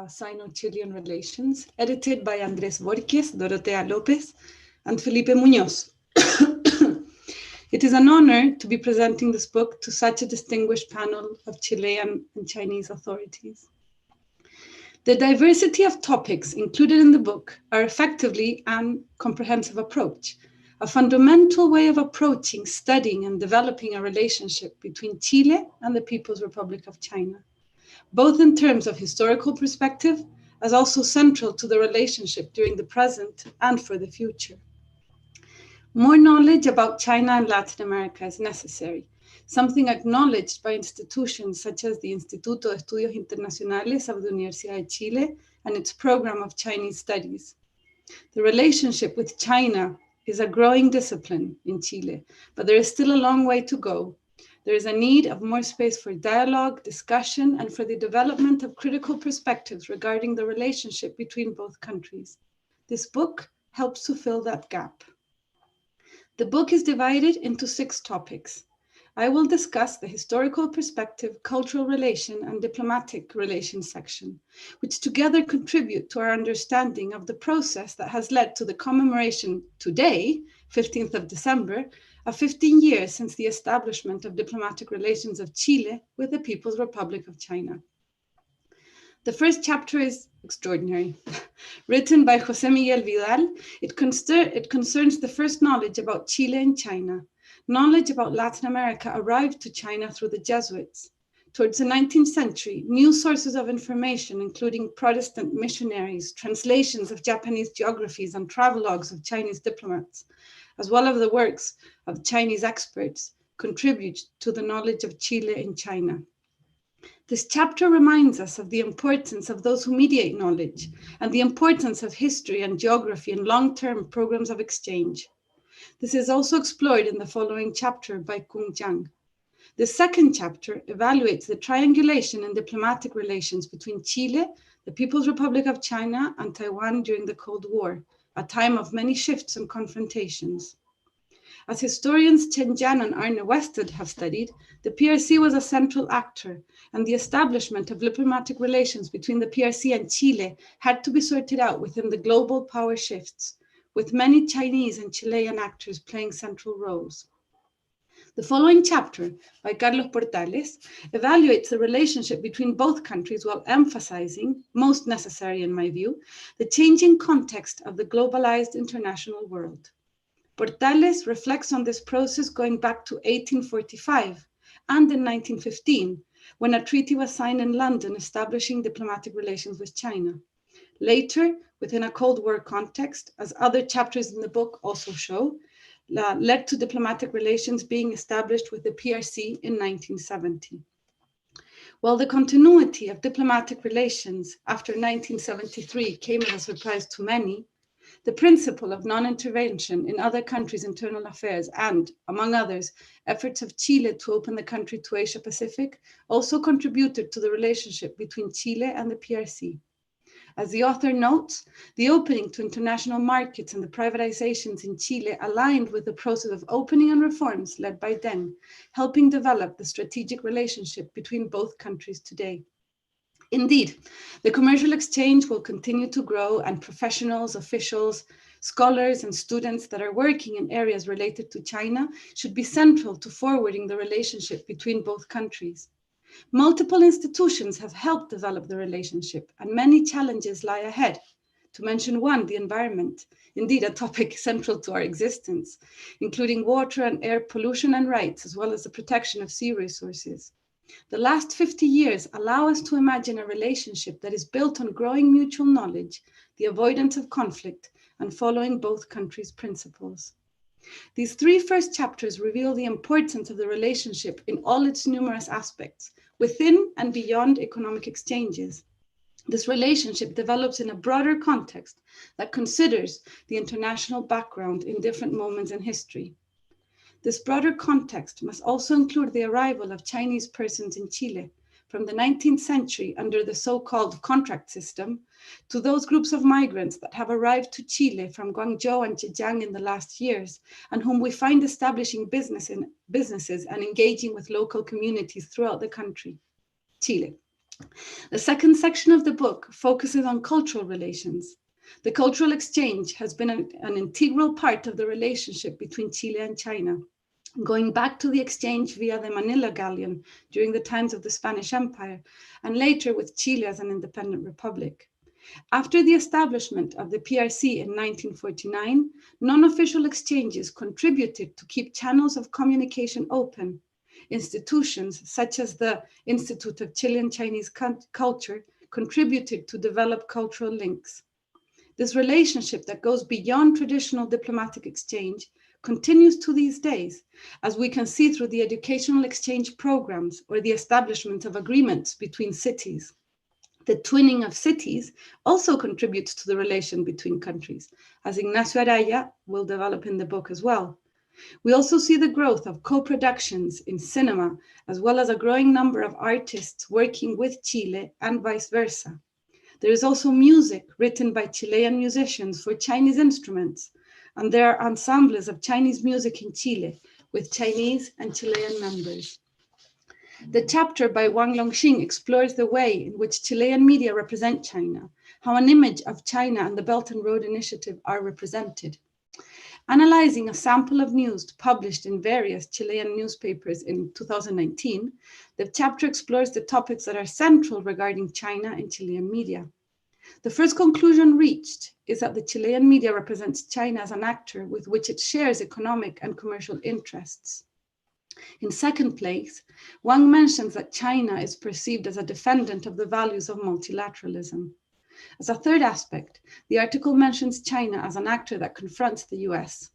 Sino-Chilean Relations, edited by Andrés Bórquez, Dorotea López, and Felipe Muñoz. It is an honor to be presenting this book to such a distinguished panel of Chilean and Chinese authorities. The diversity of topics included in the book are effectively a comprehensive approach, a fundamental way of approaching, studying, and developing a relationship between Chile and the People's Republic of China, both in terms of historical perspective, as also central to the relationship during the present and for the future. More knowledge about China and Latin America is necessary, something acknowledged by institutions such as the Instituto de Estudios Internacionales of the Universidad de Chile and its program of Chinese studies. The relationship with China is a growing discipline in Chile, but there is still a long way to go. There is a need of more space for dialogue, discussion, and for the development of critical perspectives regarding the relationship between both countries. This book helps to fill that gap. The book is divided into 6 topics. I will discuss the historical perspective, cultural relation, and diplomatic relations section, which together contribute to our understanding of the process that has led to the commemoration today, 15th of December, of 15 years since the establishment of diplomatic relations of Chile with the People's Republic of China. The first chapter is extraordinary. Written by José Miguel Vidal, it concerns the first knowledge about Chile and China. Knowledge about Latin America arrived to China through the Jesuits. Towards the 19th century, new sources of information, including Protestant missionaries, translations of Japanese geographies, and travelogues of Chinese diplomats, as well as the works of Chinese experts, contribute to the knowledge of Chile and China. This chapter reminds us of the importance of those who mediate knowledge and the importance of history and geography in long-term programs of exchange. This is also explored in the following chapter by Kung Jiang. The second chapter evaluates the triangulation in diplomatic relations between Chile, the People's Republic of China, and Taiwan during the Cold War, a time of many shifts and confrontations. As historians Chen Jian and Arne Wested have studied, the PRC was a central actor, and the establishment of diplomatic relations between the PRC and Chile had to be sorted out within the global power shifts, with many Chinese and Chilean actors playing central roles. The following chapter, by Carlos Portales, evaluates the relationship between both countries while emphasizing, most necessary in my view, the changing context of the globalized international world. Portales reflects on this process going back to 1845 and in 1915, when a treaty was signed in London establishing diplomatic relations with China. Later, within a Cold War context, as other chapters in the book also show, led to diplomatic relations being established with the PRC in 1970. While the continuity of diplomatic relations after 1973 came as a surprise to many, the principle of non-intervention in other countries' internal affairs and, among others, efforts of Chile to open the country to Asia Pacific also contributed to the relationship between Chile and the PRC. As the author notes, the opening to international markets and the privatizations in Chile aligned with the process of opening and reforms led by Deng, helping develop the strategic relationship between both countries today. Indeed, the commercial exchange will continue to grow, and professionals, officials, scholars, and students that are working in areas related to China should be central to forwarding the relationship between both countries. Multiple institutions have helped develop the relationship, and many challenges lie ahead. To mention one, the environment, indeed a topic central to our existence, including water and air pollution and rights, as well as the protection of sea resources. The last 50 years allow us to imagine a relationship that is built on growing mutual knowledge, the avoidance of conflict, and following both countries' principles. These 3 first chapters reveal the importance of the relationship in all its numerous aspects, within and beyond economic exchanges. This relationship develops in a broader context that considers the international background in different moments in history. This broader context must also include the arrival of Chinese persons in Chile from the 19th century under the so-called contract system to those groups of migrants that have arrived to Chile from Guangzhou and Zhejiang in the last years, and whom we find establishing businesses and engaging with local communities throughout the country, Chile. The second section of the book focuses on cultural relations. The cultural exchange has been an integral part of the relationship between Chile and China. going back to the exchange via the Manila Galleon during the times of the Spanish Empire, and later with Chile as an independent republic. After the establishment of the PRC in 1949, non-official exchanges contributed to keep channels of communication open. Institutions such as the Institute of Chile and Chinese Culture contributed to develop cultural links. This relationship that goes beyond traditional diplomatic exchange continues to these days, as we can see through the educational exchange programs or the establishment of agreements between cities. The twinning of cities also contributes to the relation between countries, as Ignacio Araya will develop in the book as well. We also see the growth of co-productions in cinema, as well as a growing number of artists working with Chile and vice versa. There is also music written by Chilean musicians for Chinese instruments, and there are ensembles of Chinese music in Chile with Chinese and Chilean members. The chapter by Wang Longxing explores the way in which Chilean media represent China, how an image of China and the Belton Road Initiative are represented. Analyzing a sample of news published in various Chilean newspapers in 2019, the chapter explores the topics that are central regarding China and Chilean media. The first conclusion reached is that the Chilean media represents China as an actor with which it shares economic and commercial interests. In second place, Wang mentions that China is perceived as a defendant of the values of multilateralism. As a third aspect, the article mentions China as an actor that confronts the US.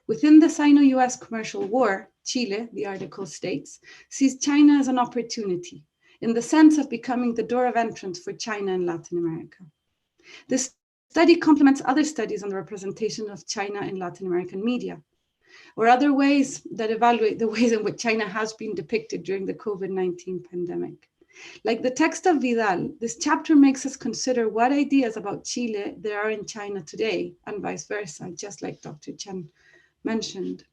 Within the Sino-US commercial war, Chile, the article states, sees China as an opportunity, in the sense of becoming the door of entrance for China in Latin America. This study complements other studies on the representation of China in Latin American media, or other ways that evaluate the ways in which China has been depicted during the COVID-19 pandemic. Like the text of Vidal, this chapter makes us consider what ideas about Chile there are in China today, and vice versa, just like Dr. Chen mentioned.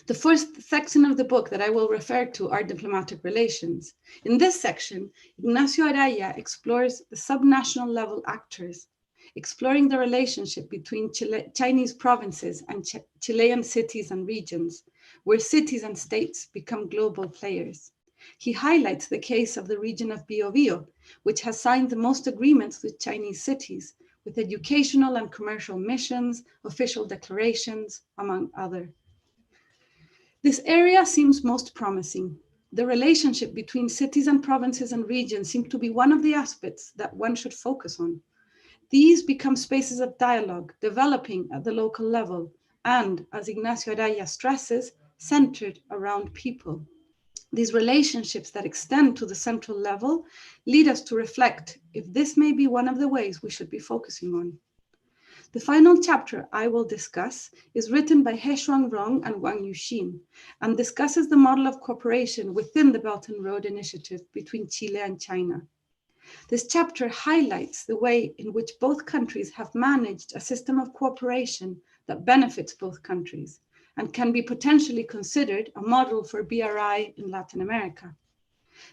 The first section of the book that I will refer to are diplomatic relations. In this section, Ignacio Araya explores the subnational level actors, exploring the relationship between Chinese provinces and Chilean cities and regions, where cities and states become global players. He highlights the case of the region of Biobío, which has signed the most agreements with Chinese cities, with educational and commercial missions, official declarations, among others. This area seems most promising. The relationship between cities and provinces and regions seems to be one of the aspects that one should focus on. These become spaces of dialogue, developing at the local level, and, as Ignacio Araya stresses, centered around people. These relationships that extend to the central level lead us to reflect if this may be one of the ways we should be focusing on. The final chapter I will discuss is written by He Shuangrong and Wang Yuxin, and discusses the model of cooperation within the Belton Road Initiative between Chile and China. This chapter highlights the way in which both countries have managed a system of cooperation that benefits both countries and can be potentially considered a model for BRI in Latin America.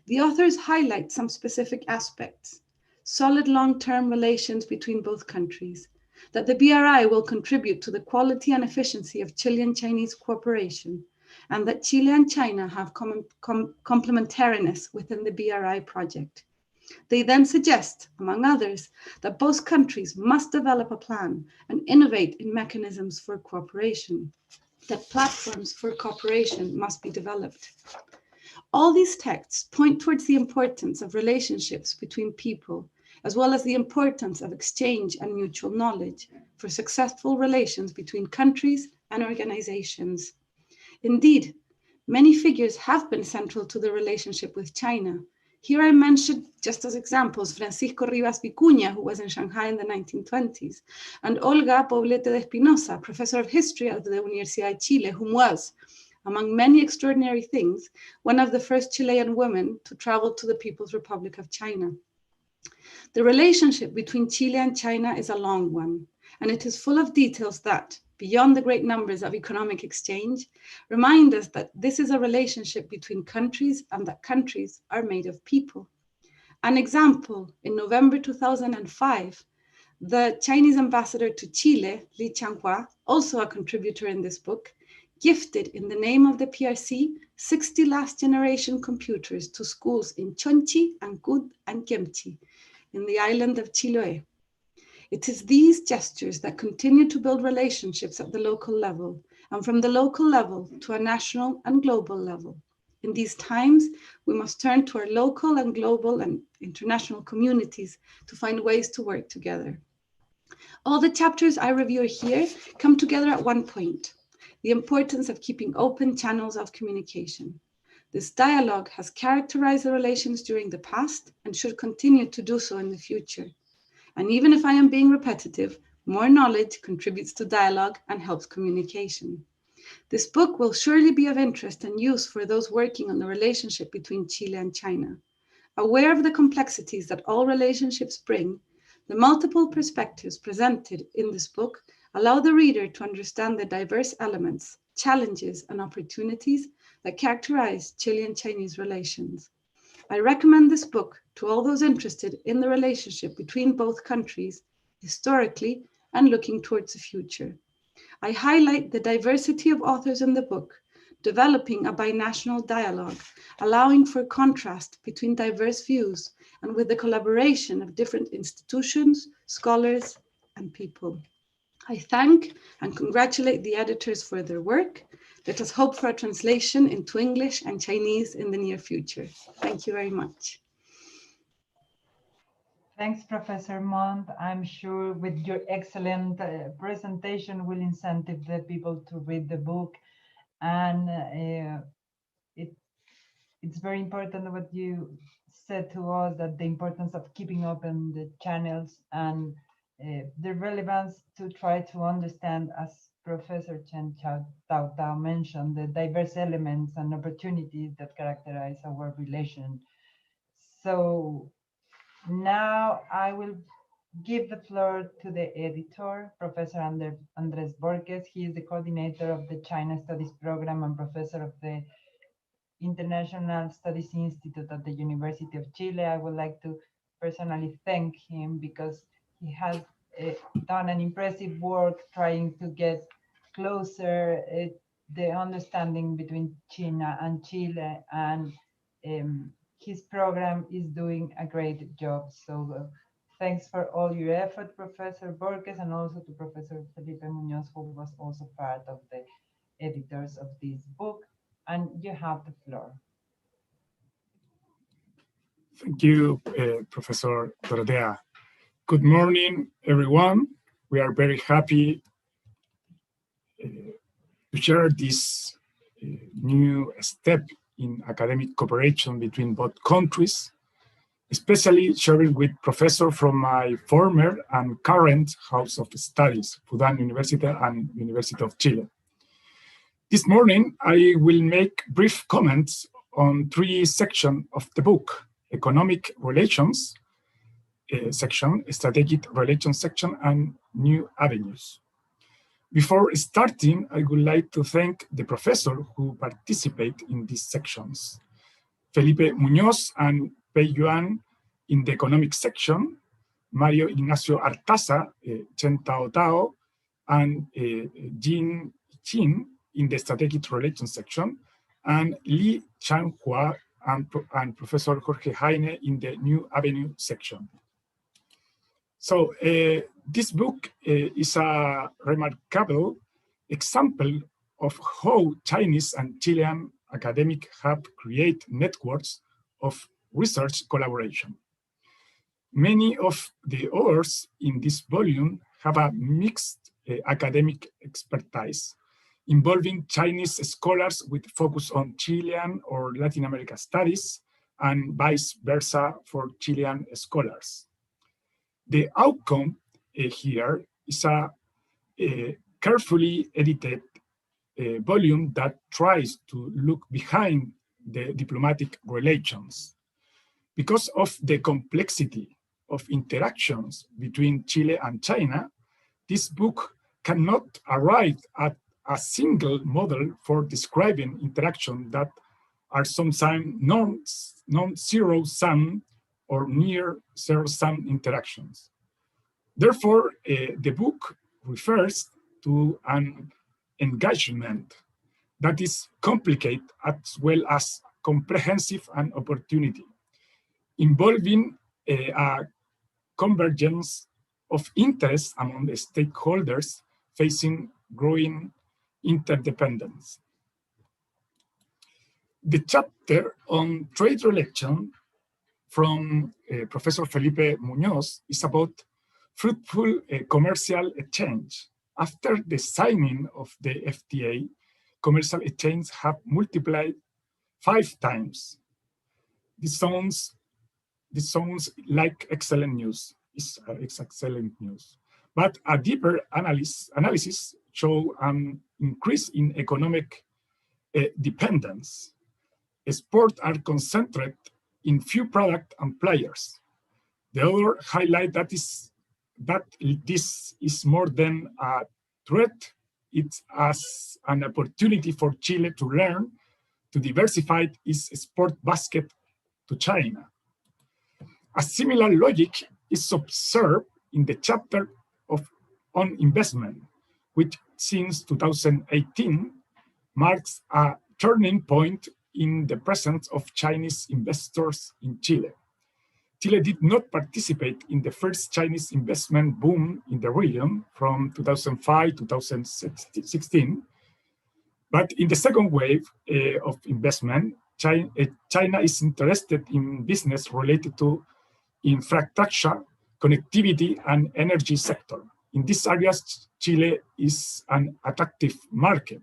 The authors highlight some specific aspects: solid long-term relations between both countries, that the BRI will contribute to the quality and efficiency of Chilean-Chinese cooperation, and that Chile and China have complementariness within the BRI project. They then suggest, among others, that both countries must develop a plan and innovate in mechanisms for cooperation, that platforms for cooperation must be developed. All these texts point towards the importance of relationships between people, as well as the importance of exchange and mutual knowledge for successful relations between countries and organizations. Indeed, many figures have been central to the relationship with China. Here I mentioned, just as examples, Francisco Rivas Vicuña, who was in Shanghai in the 1920s, and Olga Poblete de Espinosa, professor of history at the Universidad de Chile, whom was, among many extraordinary things, one of the first Chilean women to travel to the People's Republic of China. The relationship between Chile and China is a long one, and it is full of details that, beyond the great numbers of economic exchange, remind us that this is a relationship between countries and that countries are made of people. An example, in November 2005, the Chinese ambassador to Chile, Li Changhua, also a contributor in this book, gifted in the name of the PRC 60 last generation computers to schools in Chonchi, Ancud, and Kemchi in the island of Chiloé. It is these gestures that continue to build relationships at the local level, and from the local level to a national and global level. In these times, we must turn to our local and global and international communities to find ways to work together. All the chapters I review here come together at one point: the importance of keeping open channels of communication. This dialogue has characterized the relations during the past and should continue to do so in the future. And even if I am being repetitive, more knowledge contributes to dialogue and helps communication. This book will surely be of interest and use for those working on the relationship between Chile and China. Aware of the complexities that all relationships bring, the multiple perspectives presented in this book allow the reader to understand the diverse elements, challenges, and opportunities that characterize Chile and Chinese relations. I recommend this book to all those interested in the relationship between both countries, historically and looking towards the future. I highlight the diversity of authors in the book, developing a binational dialogue, allowing for contrast between diverse views and with the collaboration of different institutions, scholars, and people. I thank and congratulate the editors for their work. Let us hope for a translation into English and Chinese in the near future. Thank you very much. Thanks, Professor Mont. I'm sure with your excellent presentation will incentive the people to read the book. And it's very important what you said to us, that the importance of keeping open the channels and the relevance to try to understand, as Professor Chen Tao mentioned, the diverse elements and opportunities that characterize our relation. So now I will give the floor to the editor, Professor Andrés Bórquez. He is the coordinator of the China Studies program and professor of the International Studies Institute at the University of Chile. I would like to personally thank him because he has done an impressive work trying to get closer the understanding between China and Chile, and his program is doing a great job. So thanks for all your effort, Professor Bórquez, and also to Professor Felipe Muñoz, who was also part of the editors of this book. And you have the floor. Thank you, Professor Dorotea. Good morning, everyone. We are very happy to share this new step in academic cooperation between both countries, especially sharing with professors from my former and current House of Studies, Fudan University and University of Chile. This morning, I will make brief comments on three sections of the book: economic relations section, strategic relations section, and new avenues. Before starting, I would like to thank the professors who participate in these sections: Felipe Muñoz and Pei Yuan in the economic section, Mario Ignacio Artaza, Chen Tao, and Jin Qin in the strategic relations section, and Li Changhua and Professor Jorge Heine in the new avenue section. So this book is a remarkable example of how Chinese and Chilean academics have created networks of research collaboration. Many of the authors in this volume have a mixed academic expertise, involving Chinese scholars with focus on Chilean or Latin America studies, and vice versa for Chilean scholars. The outcome here is a carefully edited volume that tries to look behind the diplomatic relations. Because of the complexity of interactions between Chile and China, this book cannot arrive at a single model for describing interaction that are sometimes non-zero-sum or near zero-sum interactions. Therefore, the book refers to an engagement that is complicated as well as comprehensive and opportunity, involving a convergence of interests among the stakeholders facing growing interdependence. The chapter on trade relations from Professor Felipe Muñoz is about fruitful commercial exchange. After the signing of the FTA, commercial exchange have multiplied 5 times. This sounds like excellent news. It's excellent news. But a deeper analysis show an increase in economic dependence. Exports are concentrated in few products and players. The other highlight that this is more than a threat. It's as an opportunity for Chile to learn to diversify its export basket to China. A similar logic is observed in the chapter on investment, which since 2018 marks a turning point in the presence of Chinese investors in Chile. Chile did not participate in the first Chinese investment boom in the region from 2005 to 2016, but in the second wave of investment, China is interested in business related to infrastructure, connectivity, and energy sector. In these areas, Chile is an attractive market.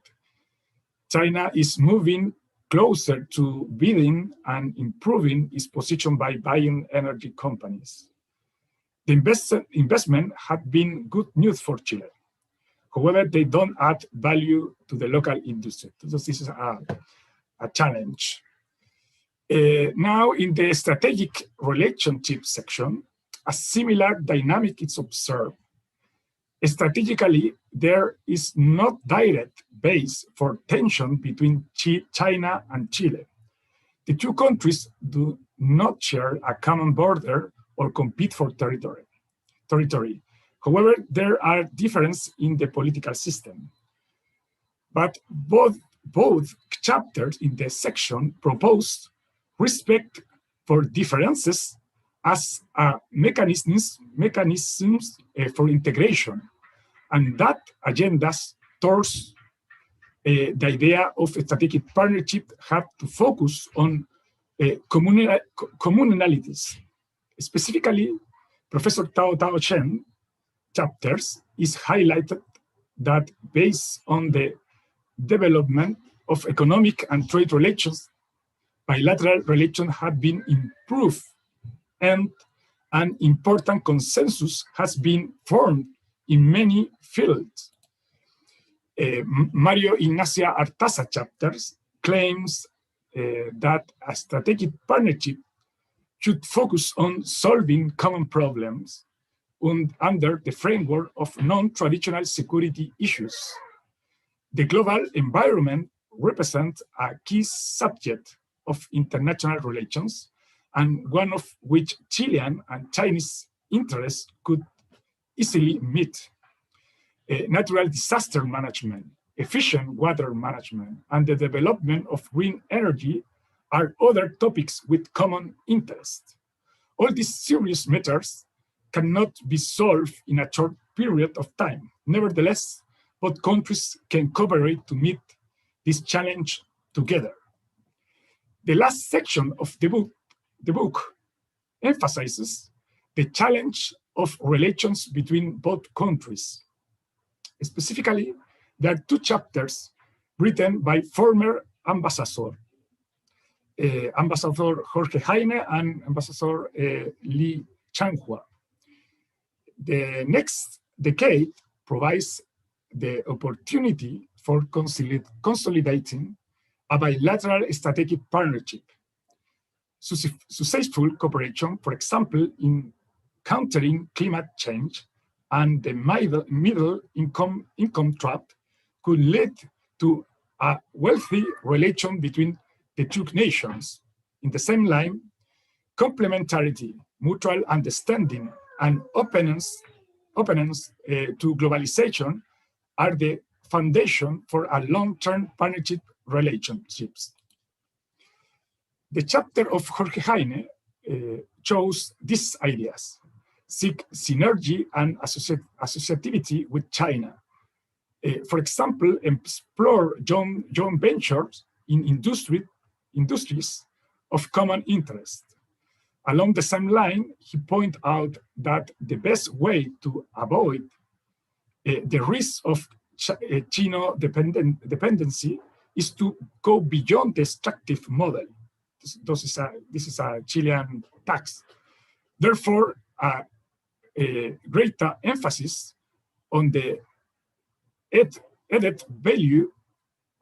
China is moving closer to bidding and improving its position by buying energy companies. The investment had been good news for Chile. However, they don't add value to the local industry. So this is a challenge. Now, in the strategic relationship section, a similar dynamic is observed. Strategically, there is not direct base for tension between China and Chile. The two countries do not share a common border or compete for territory. However, there are differences in the political system. But both chapters in the section propose respect for differences as mechanisms for integration, and that agendas towards the idea of strategic partnership have to focus on communalities. Specifically, Professor Tao Chen chapters is highlighted that based on the development of economic and trade relations, bilateral relations have been improved and an important consensus has been formed in many fields. Mario Ignacia Artaza chapters claims that a strategic partnership should focus on solving common problems under the framework of non-traditional security issues. The global environment represents a key subject of international relations, and one of which Chilean and Chinese interests could easily meet. Natural disaster management, efficient water management, and the development of green energy are other topics with common interest. All these serious matters cannot be solved in a short period of time. Nevertheless, both countries can cooperate to meet this challenge together. The last section of the book emphasizes the challenge of relations between both countries. Specifically, there are 2 chapters written by former ambassador, Ambassador Jorge Jaime and Ambassador Li Changhua. The next decade provides the opportunity for consolidating a bilateral strategic partnership. Successful cooperation, for example, in countering climate change and the middle income trap, could lead to a wealthy relation between the two nations. In the same line, complementarity, mutual understanding, and openness to globalization are the foundation for a long-term partnership relationships. The chapter of Jorge Heine chose these ideas: seek synergy and associativity with China. For example, explore joint ventures in industries of common interest. Along the same line, he pointed out that the best way to avoid the risk of Chino dependency is to go beyond the extractive model. This is a Chilean tax. Therefore, a greater emphasis on the added value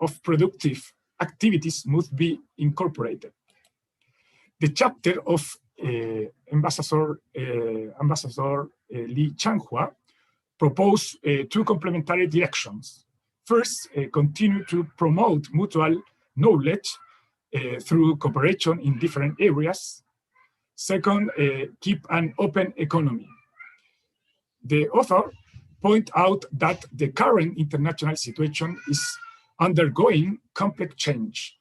of productive activities must be incorporated. The chapter of Ambassador Li Changhua proposed two complementary directions. First, continue to promote mutual knowledge through cooperation in different areas. Second, keep an open economy. The author point out that the current international situation is undergoing complex change.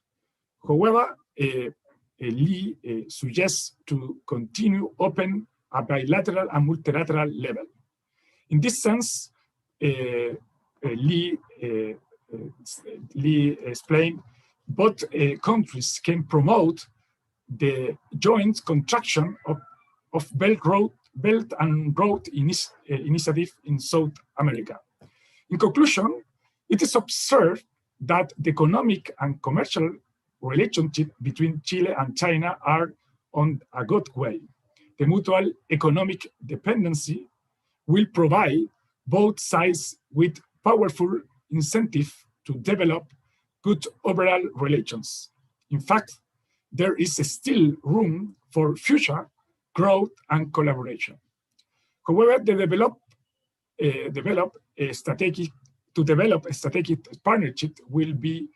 However, Li suggests to continue open at bilateral and multilateral level. In this sense, Li explained both countries can promote the joint construction of Belt and Road Initiative in South America. In conclusion, it is observed that the economic and commercial relationship between Chile and China are on a good way. The mutual economic dependency will provide both sides with powerful incentive to develop good overall relations. In fact, there is still room for future growth and collaboration. However, to develop a strategic partnership will be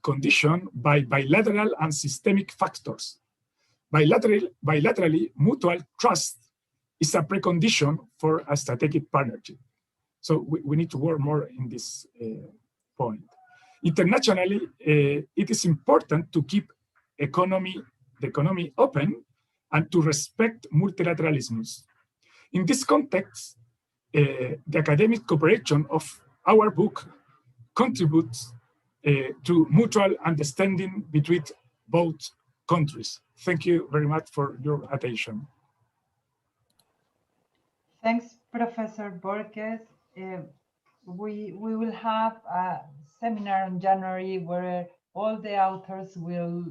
conditioned by bilateral and systemic factors. Bilaterally, mutual trust is a precondition for a strategic partnership. So we need to work more in this point. Internationally, it is important to keep the economy open and to respect multilateralisms. In this context, the academic cooperation of our book contributes to mutual understanding between both countries. Thank you very much for your attention. Thanks, Professor Bórquez. We will have a seminar in January where all the authors will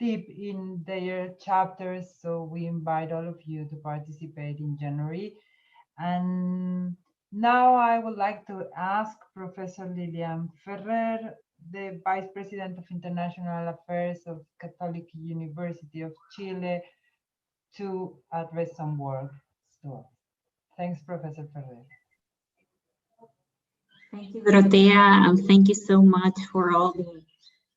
deep in their chapters, so we invite all of you to participate in January. And now I would like to ask Professor Lilian Ferrer, the Vice President of International Affairs of Católica University of Chile, to address some work. So, thanks, Professor Ferrer. Thank you, Dorotea, and thank you so much for all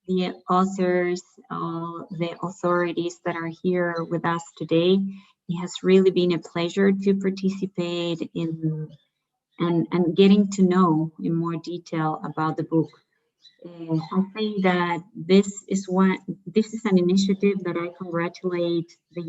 the authors, all the authorities that are here with us today. It has really been a pleasure to participate in and getting to know in more detail about the book. I think that this is an initiative that I congratulate the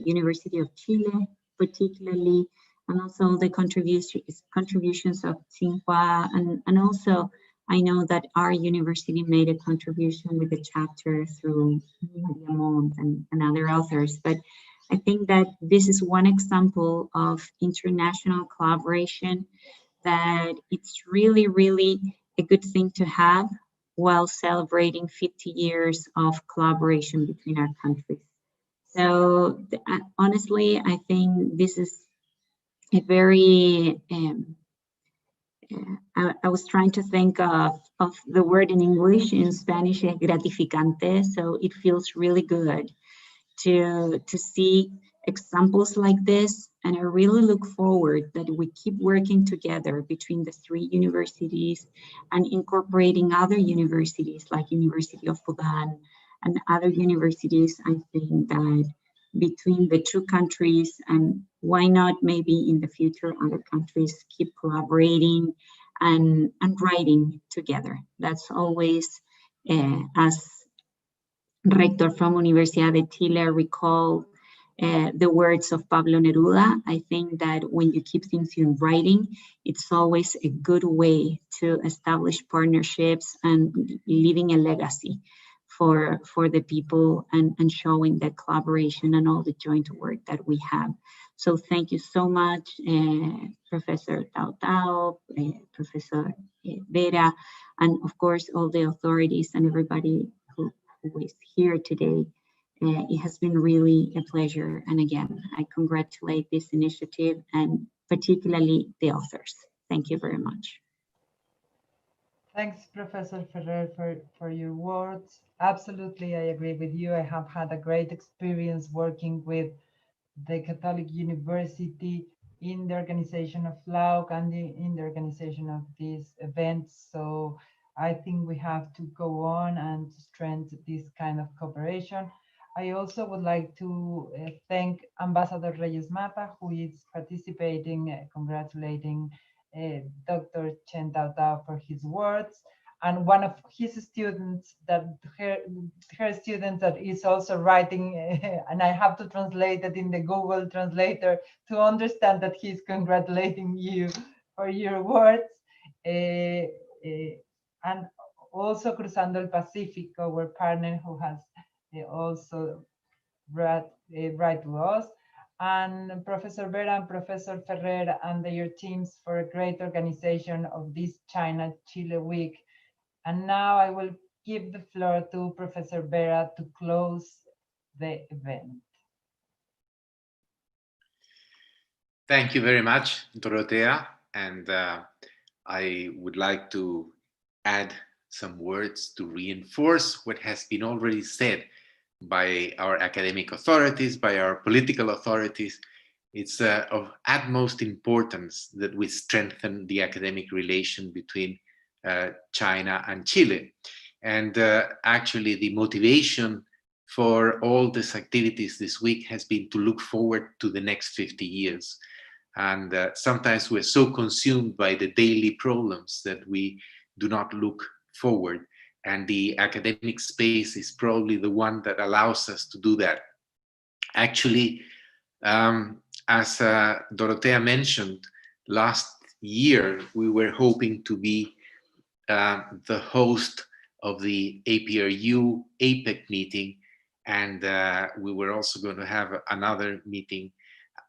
University of Chile, particularly, and also the contributions of Tsinghua, and also I know that our university made a contribution with the chapter through Diamond and other authors. But I think that this is one example of international collaboration that it's really, really a good thing to have while celebrating 50 years of collaboration between our countries. So honestly, I think this is a very, I was trying to think of the word in English, in Spanish, gratificante. So it feels really good to see examples like this. And I really look forward that we keep working together between the three universities and incorporating other universities like University of Fudan and other universities. I think that between the two countries, and why not maybe in the future other countries, keep collaborating and writing together. That's always, as Rector from Universidad de Chile recall the words of Pablo Neruda. I think that when you keep things in writing, it's always a good way to establish partnerships and leaving a legacy for the people and showing the collaboration and all the joint work that we have. So thank you so much, Professor Tao Tao, Professor Vera, and of course, all the authorities and everybody who is here today. It has been really a pleasure. And again, I congratulate this initiative and particularly the authors. Thank you very much. Thanks, Professor Ferrer, for your words. Absolutely, I agree with you. I have had a great experience working with the Catholic University in the organization of FLAUC and in the organization of these events. So I think we have to go on and strengthen this kind of cooperation. I also would like to thank Ambassador Reyes Mata, who is participating, congratulating Dr. Chen Tao Tao for his words, and one of his students, that her student that is also writing, and I have to translate it in the Google Translator to understand that he's congratulating you for your words. And also Cruzando el Pacífico, our partner who has also write to us, and Professor Vera and Professor Ferrer and their teams for a great organization of this China-Chile week. And now I will give the floor to Professor Vera to close the event. Thank you very much, Dorotea. And I would like to add some words to reinforce what has been already said by our academic authorities, by our political authorities. It's of utmost importance that we strengthen the academic relation between China and Chile. And actually the motivation for all these activities this week has been to look forward to the next 50 years. And sometimes we're so consumed by the daily problems that we do not look forward. And the academic space is probably the one that allows us to do that. Actually, as Dorotea mentioned, last year we were hoping to be the host of the APRU APEC meeting, and we were also going to have another meeting,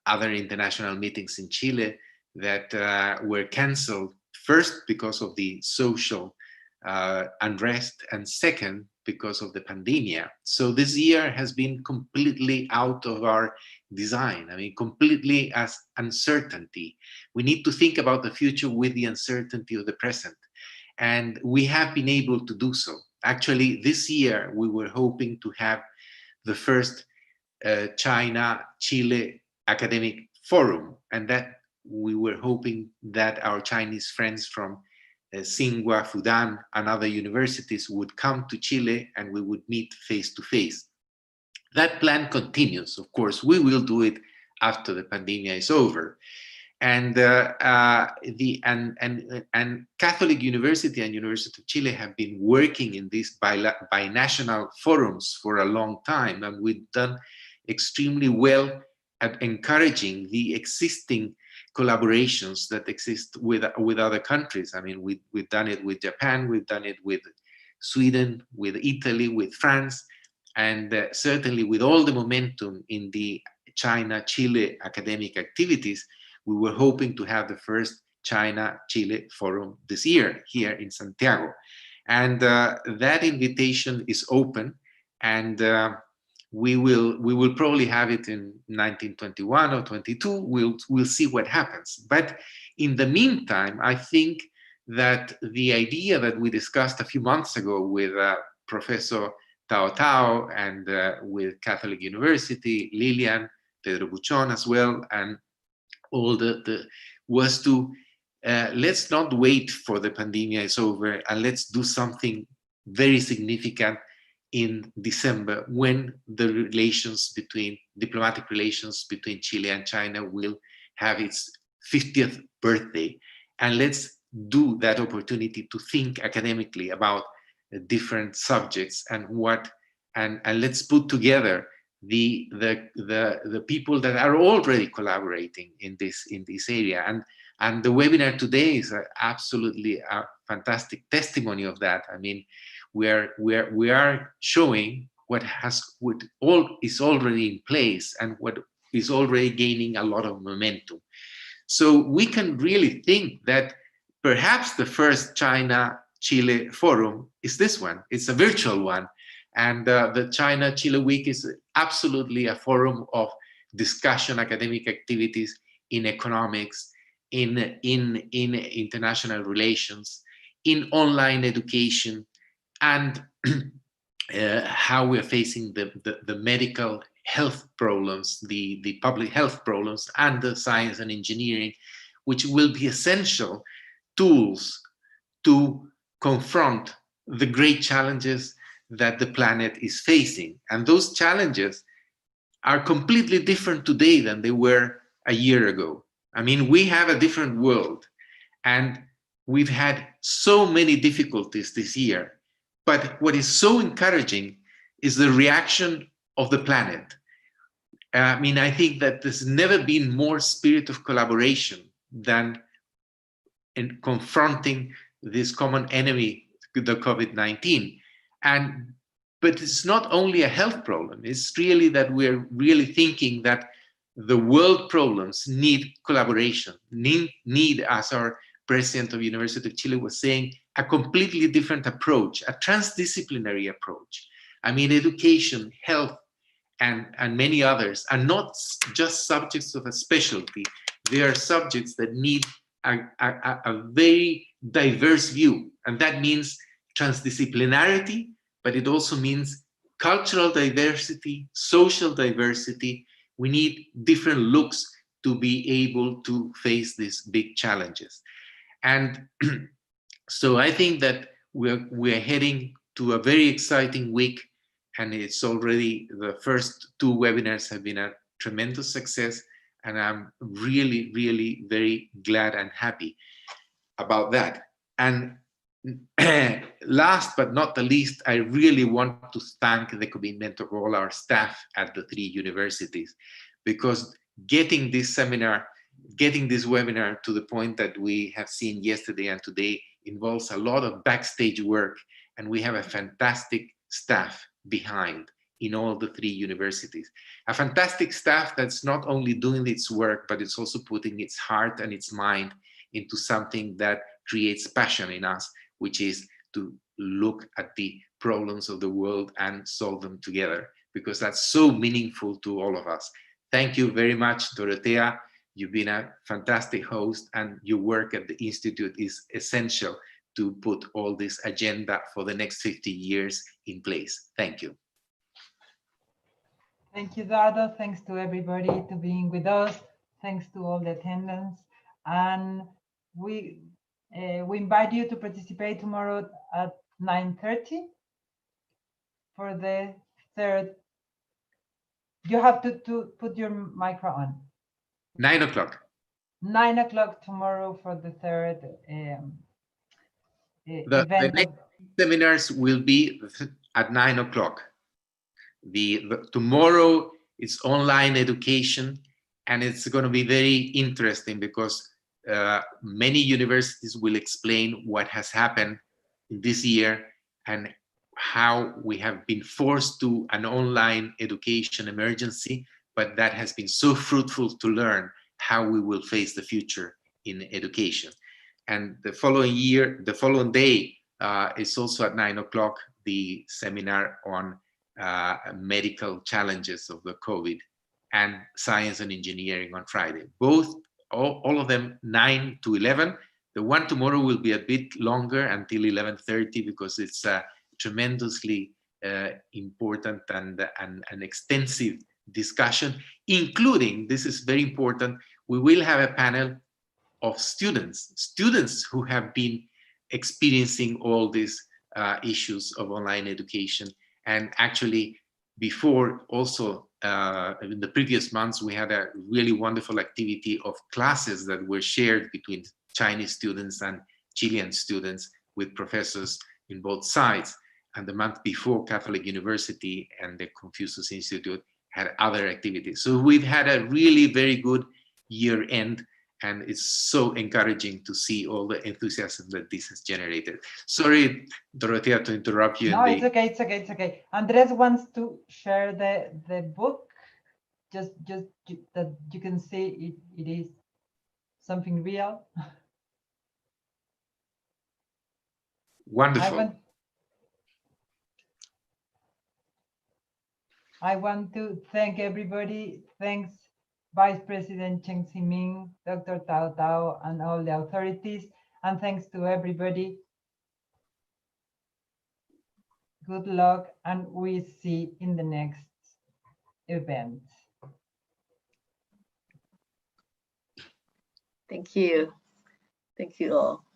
other international meetings in Chile that were canceled, first because of the social unrest, and second because of the pandemic. So this year has been completely out of our design. I mean, completely as uncertainty. We need to think about the future with the uncertainty of the present. And we have been able to do so. Actually, this year we were hoping to have the first China-Chile academic forum, and that we were hoping that our Chinese friends from Tsinghua, Fudan, and other universities would come to Chile and we would meet face to face. That plan continues. Of course, we will do it after the pandemic is over. And Catholic University and University of Chile have been working in these binational forums for a long time, and we've done extremely well at encouraging the existing collaborations that exist with other countries. I mean, we've done it with Japan, we've done it with Sweden, with Italy, with France, and certainly with all the momentum in the China-Chile academic activities, we were hoping to have the first China-Chile forum this year here in Santiago. And that invitation is open, and we will probably have it in 1921 or 22. We'll see what happens. But in the meantime, I think that the idea that we discussed a few months ago with Professor Tao Tao and with Catholic University, Lilian, Pedro Buchon as well, and all was to let's not wait for the pandemic is over, and let's do something very significant in December, when the relations between diplomatic relations between Chile and China will have its 50th birthday. And let's do that opportunity to think academically about different subjects and let's put together the people that are already collaborating in this area. And the webinar today is absolutely a fantastic testimony of that. I mean, we are showing what is already in place and what is already gaining a lot of momentum. So we can really think that perhaps the first China-Chile forum is this one. It's a virtual one. And the China-Chile week is absolutely a forum of discussion, academic activities in economics, in international relations, in online education, and how we're facing the medical health problems, the public health problems, and the science and engineering, which will be essential tools to confront the great challenges that the planet is facing. And those challenges are completely different today than they were a year ago. I mean, we have a different world, and we've had so many difficulties this year. But what is so encouraging is the reaction of the planet. I mean, I think that there's never been more spirit of collaboration than in confronting this common enemy, the COVID-19. But it's not only a health problem. It's really that we're really thinking that the world problems need collaboration, need, as our president of University of Chile was saying, a completely different approach, a transdisciplinary approach. I mean, education, health, and many others are not just subjects of a specialty. They are subjects that need a very diverse view. And that means transdisciplinarity, but it also means cultural diversity, social diversity. We need different looks to be able to face these big challenges. And so I think that we're heading to a very exciting week, and it's already, the first two webinars have been a tremendous success, and I'm really, really very glad and happy about that. And last but not the least, I really want to thank the commitment of all our staff at the three universities, because getting this seminar, getting this webinar to the point that we have seen yesterday and today involves a lot of backstage work, and we have a fantastic staff behind in all the three universities. A fantastic staff that's not only doing its work, but it's also putting its heart and its mind into something that creates passion in us, which is to look at the problems of the world and solve them together, because that's so meaningful to all of us. Thank you very much, Dorotea. You've been a fantastic host, and your work at the Institute is essential to put all this agenda for the next 50 years in place. Thank you. Thank you, Dado. Thanks to everybody to being with us. Thanks to all the attendants. And we invite you to participate tomorrow at 9:30 for the third. You have to put your micro on. 9 o'clock. 9 o'clock tomorrow for the third The next seminars will be at 9 o'clock. Tomorrow it's online education, and it's going to be very interesting because many universities will explain what has happened this year and how we have been forced to an online education emergency, but that has been so fruitful to learn how we will face the future in education. And the following day is also at 9 o'clock, the seminar on medical challenges of the COVID, and science and engineering on Friday. All of them 9 to 11. The one tomorrow will be a bit longer until 11:30 because it's a tremendously important and an extensive discussion, including, this is very important, we will have a panel of students who have been experiencing all these issues of online education. And actually, before also, in the previous months, we had a really wonderful activity of classes that were shared between Chinese students and Chilean students with professors in both sides. And the month before, Catholic University and the Confucius Institute had other activities. So we've had a really very good year end, and it's so encouraging to see all the enthusiasm that this has generated. Sorry, Dorotea, to interrupt you. No, it's okay, it's okay, it's okay. Andres wants to share the book, just that you can see it is something real. Wonderful. I want to thank everybody. Thanks, Vice President Cheng Ximing, Dr. Tao Tao, and all the authorities. And thanks to everybody. Good luck, and we see in the next event. Thank you. Thank you all.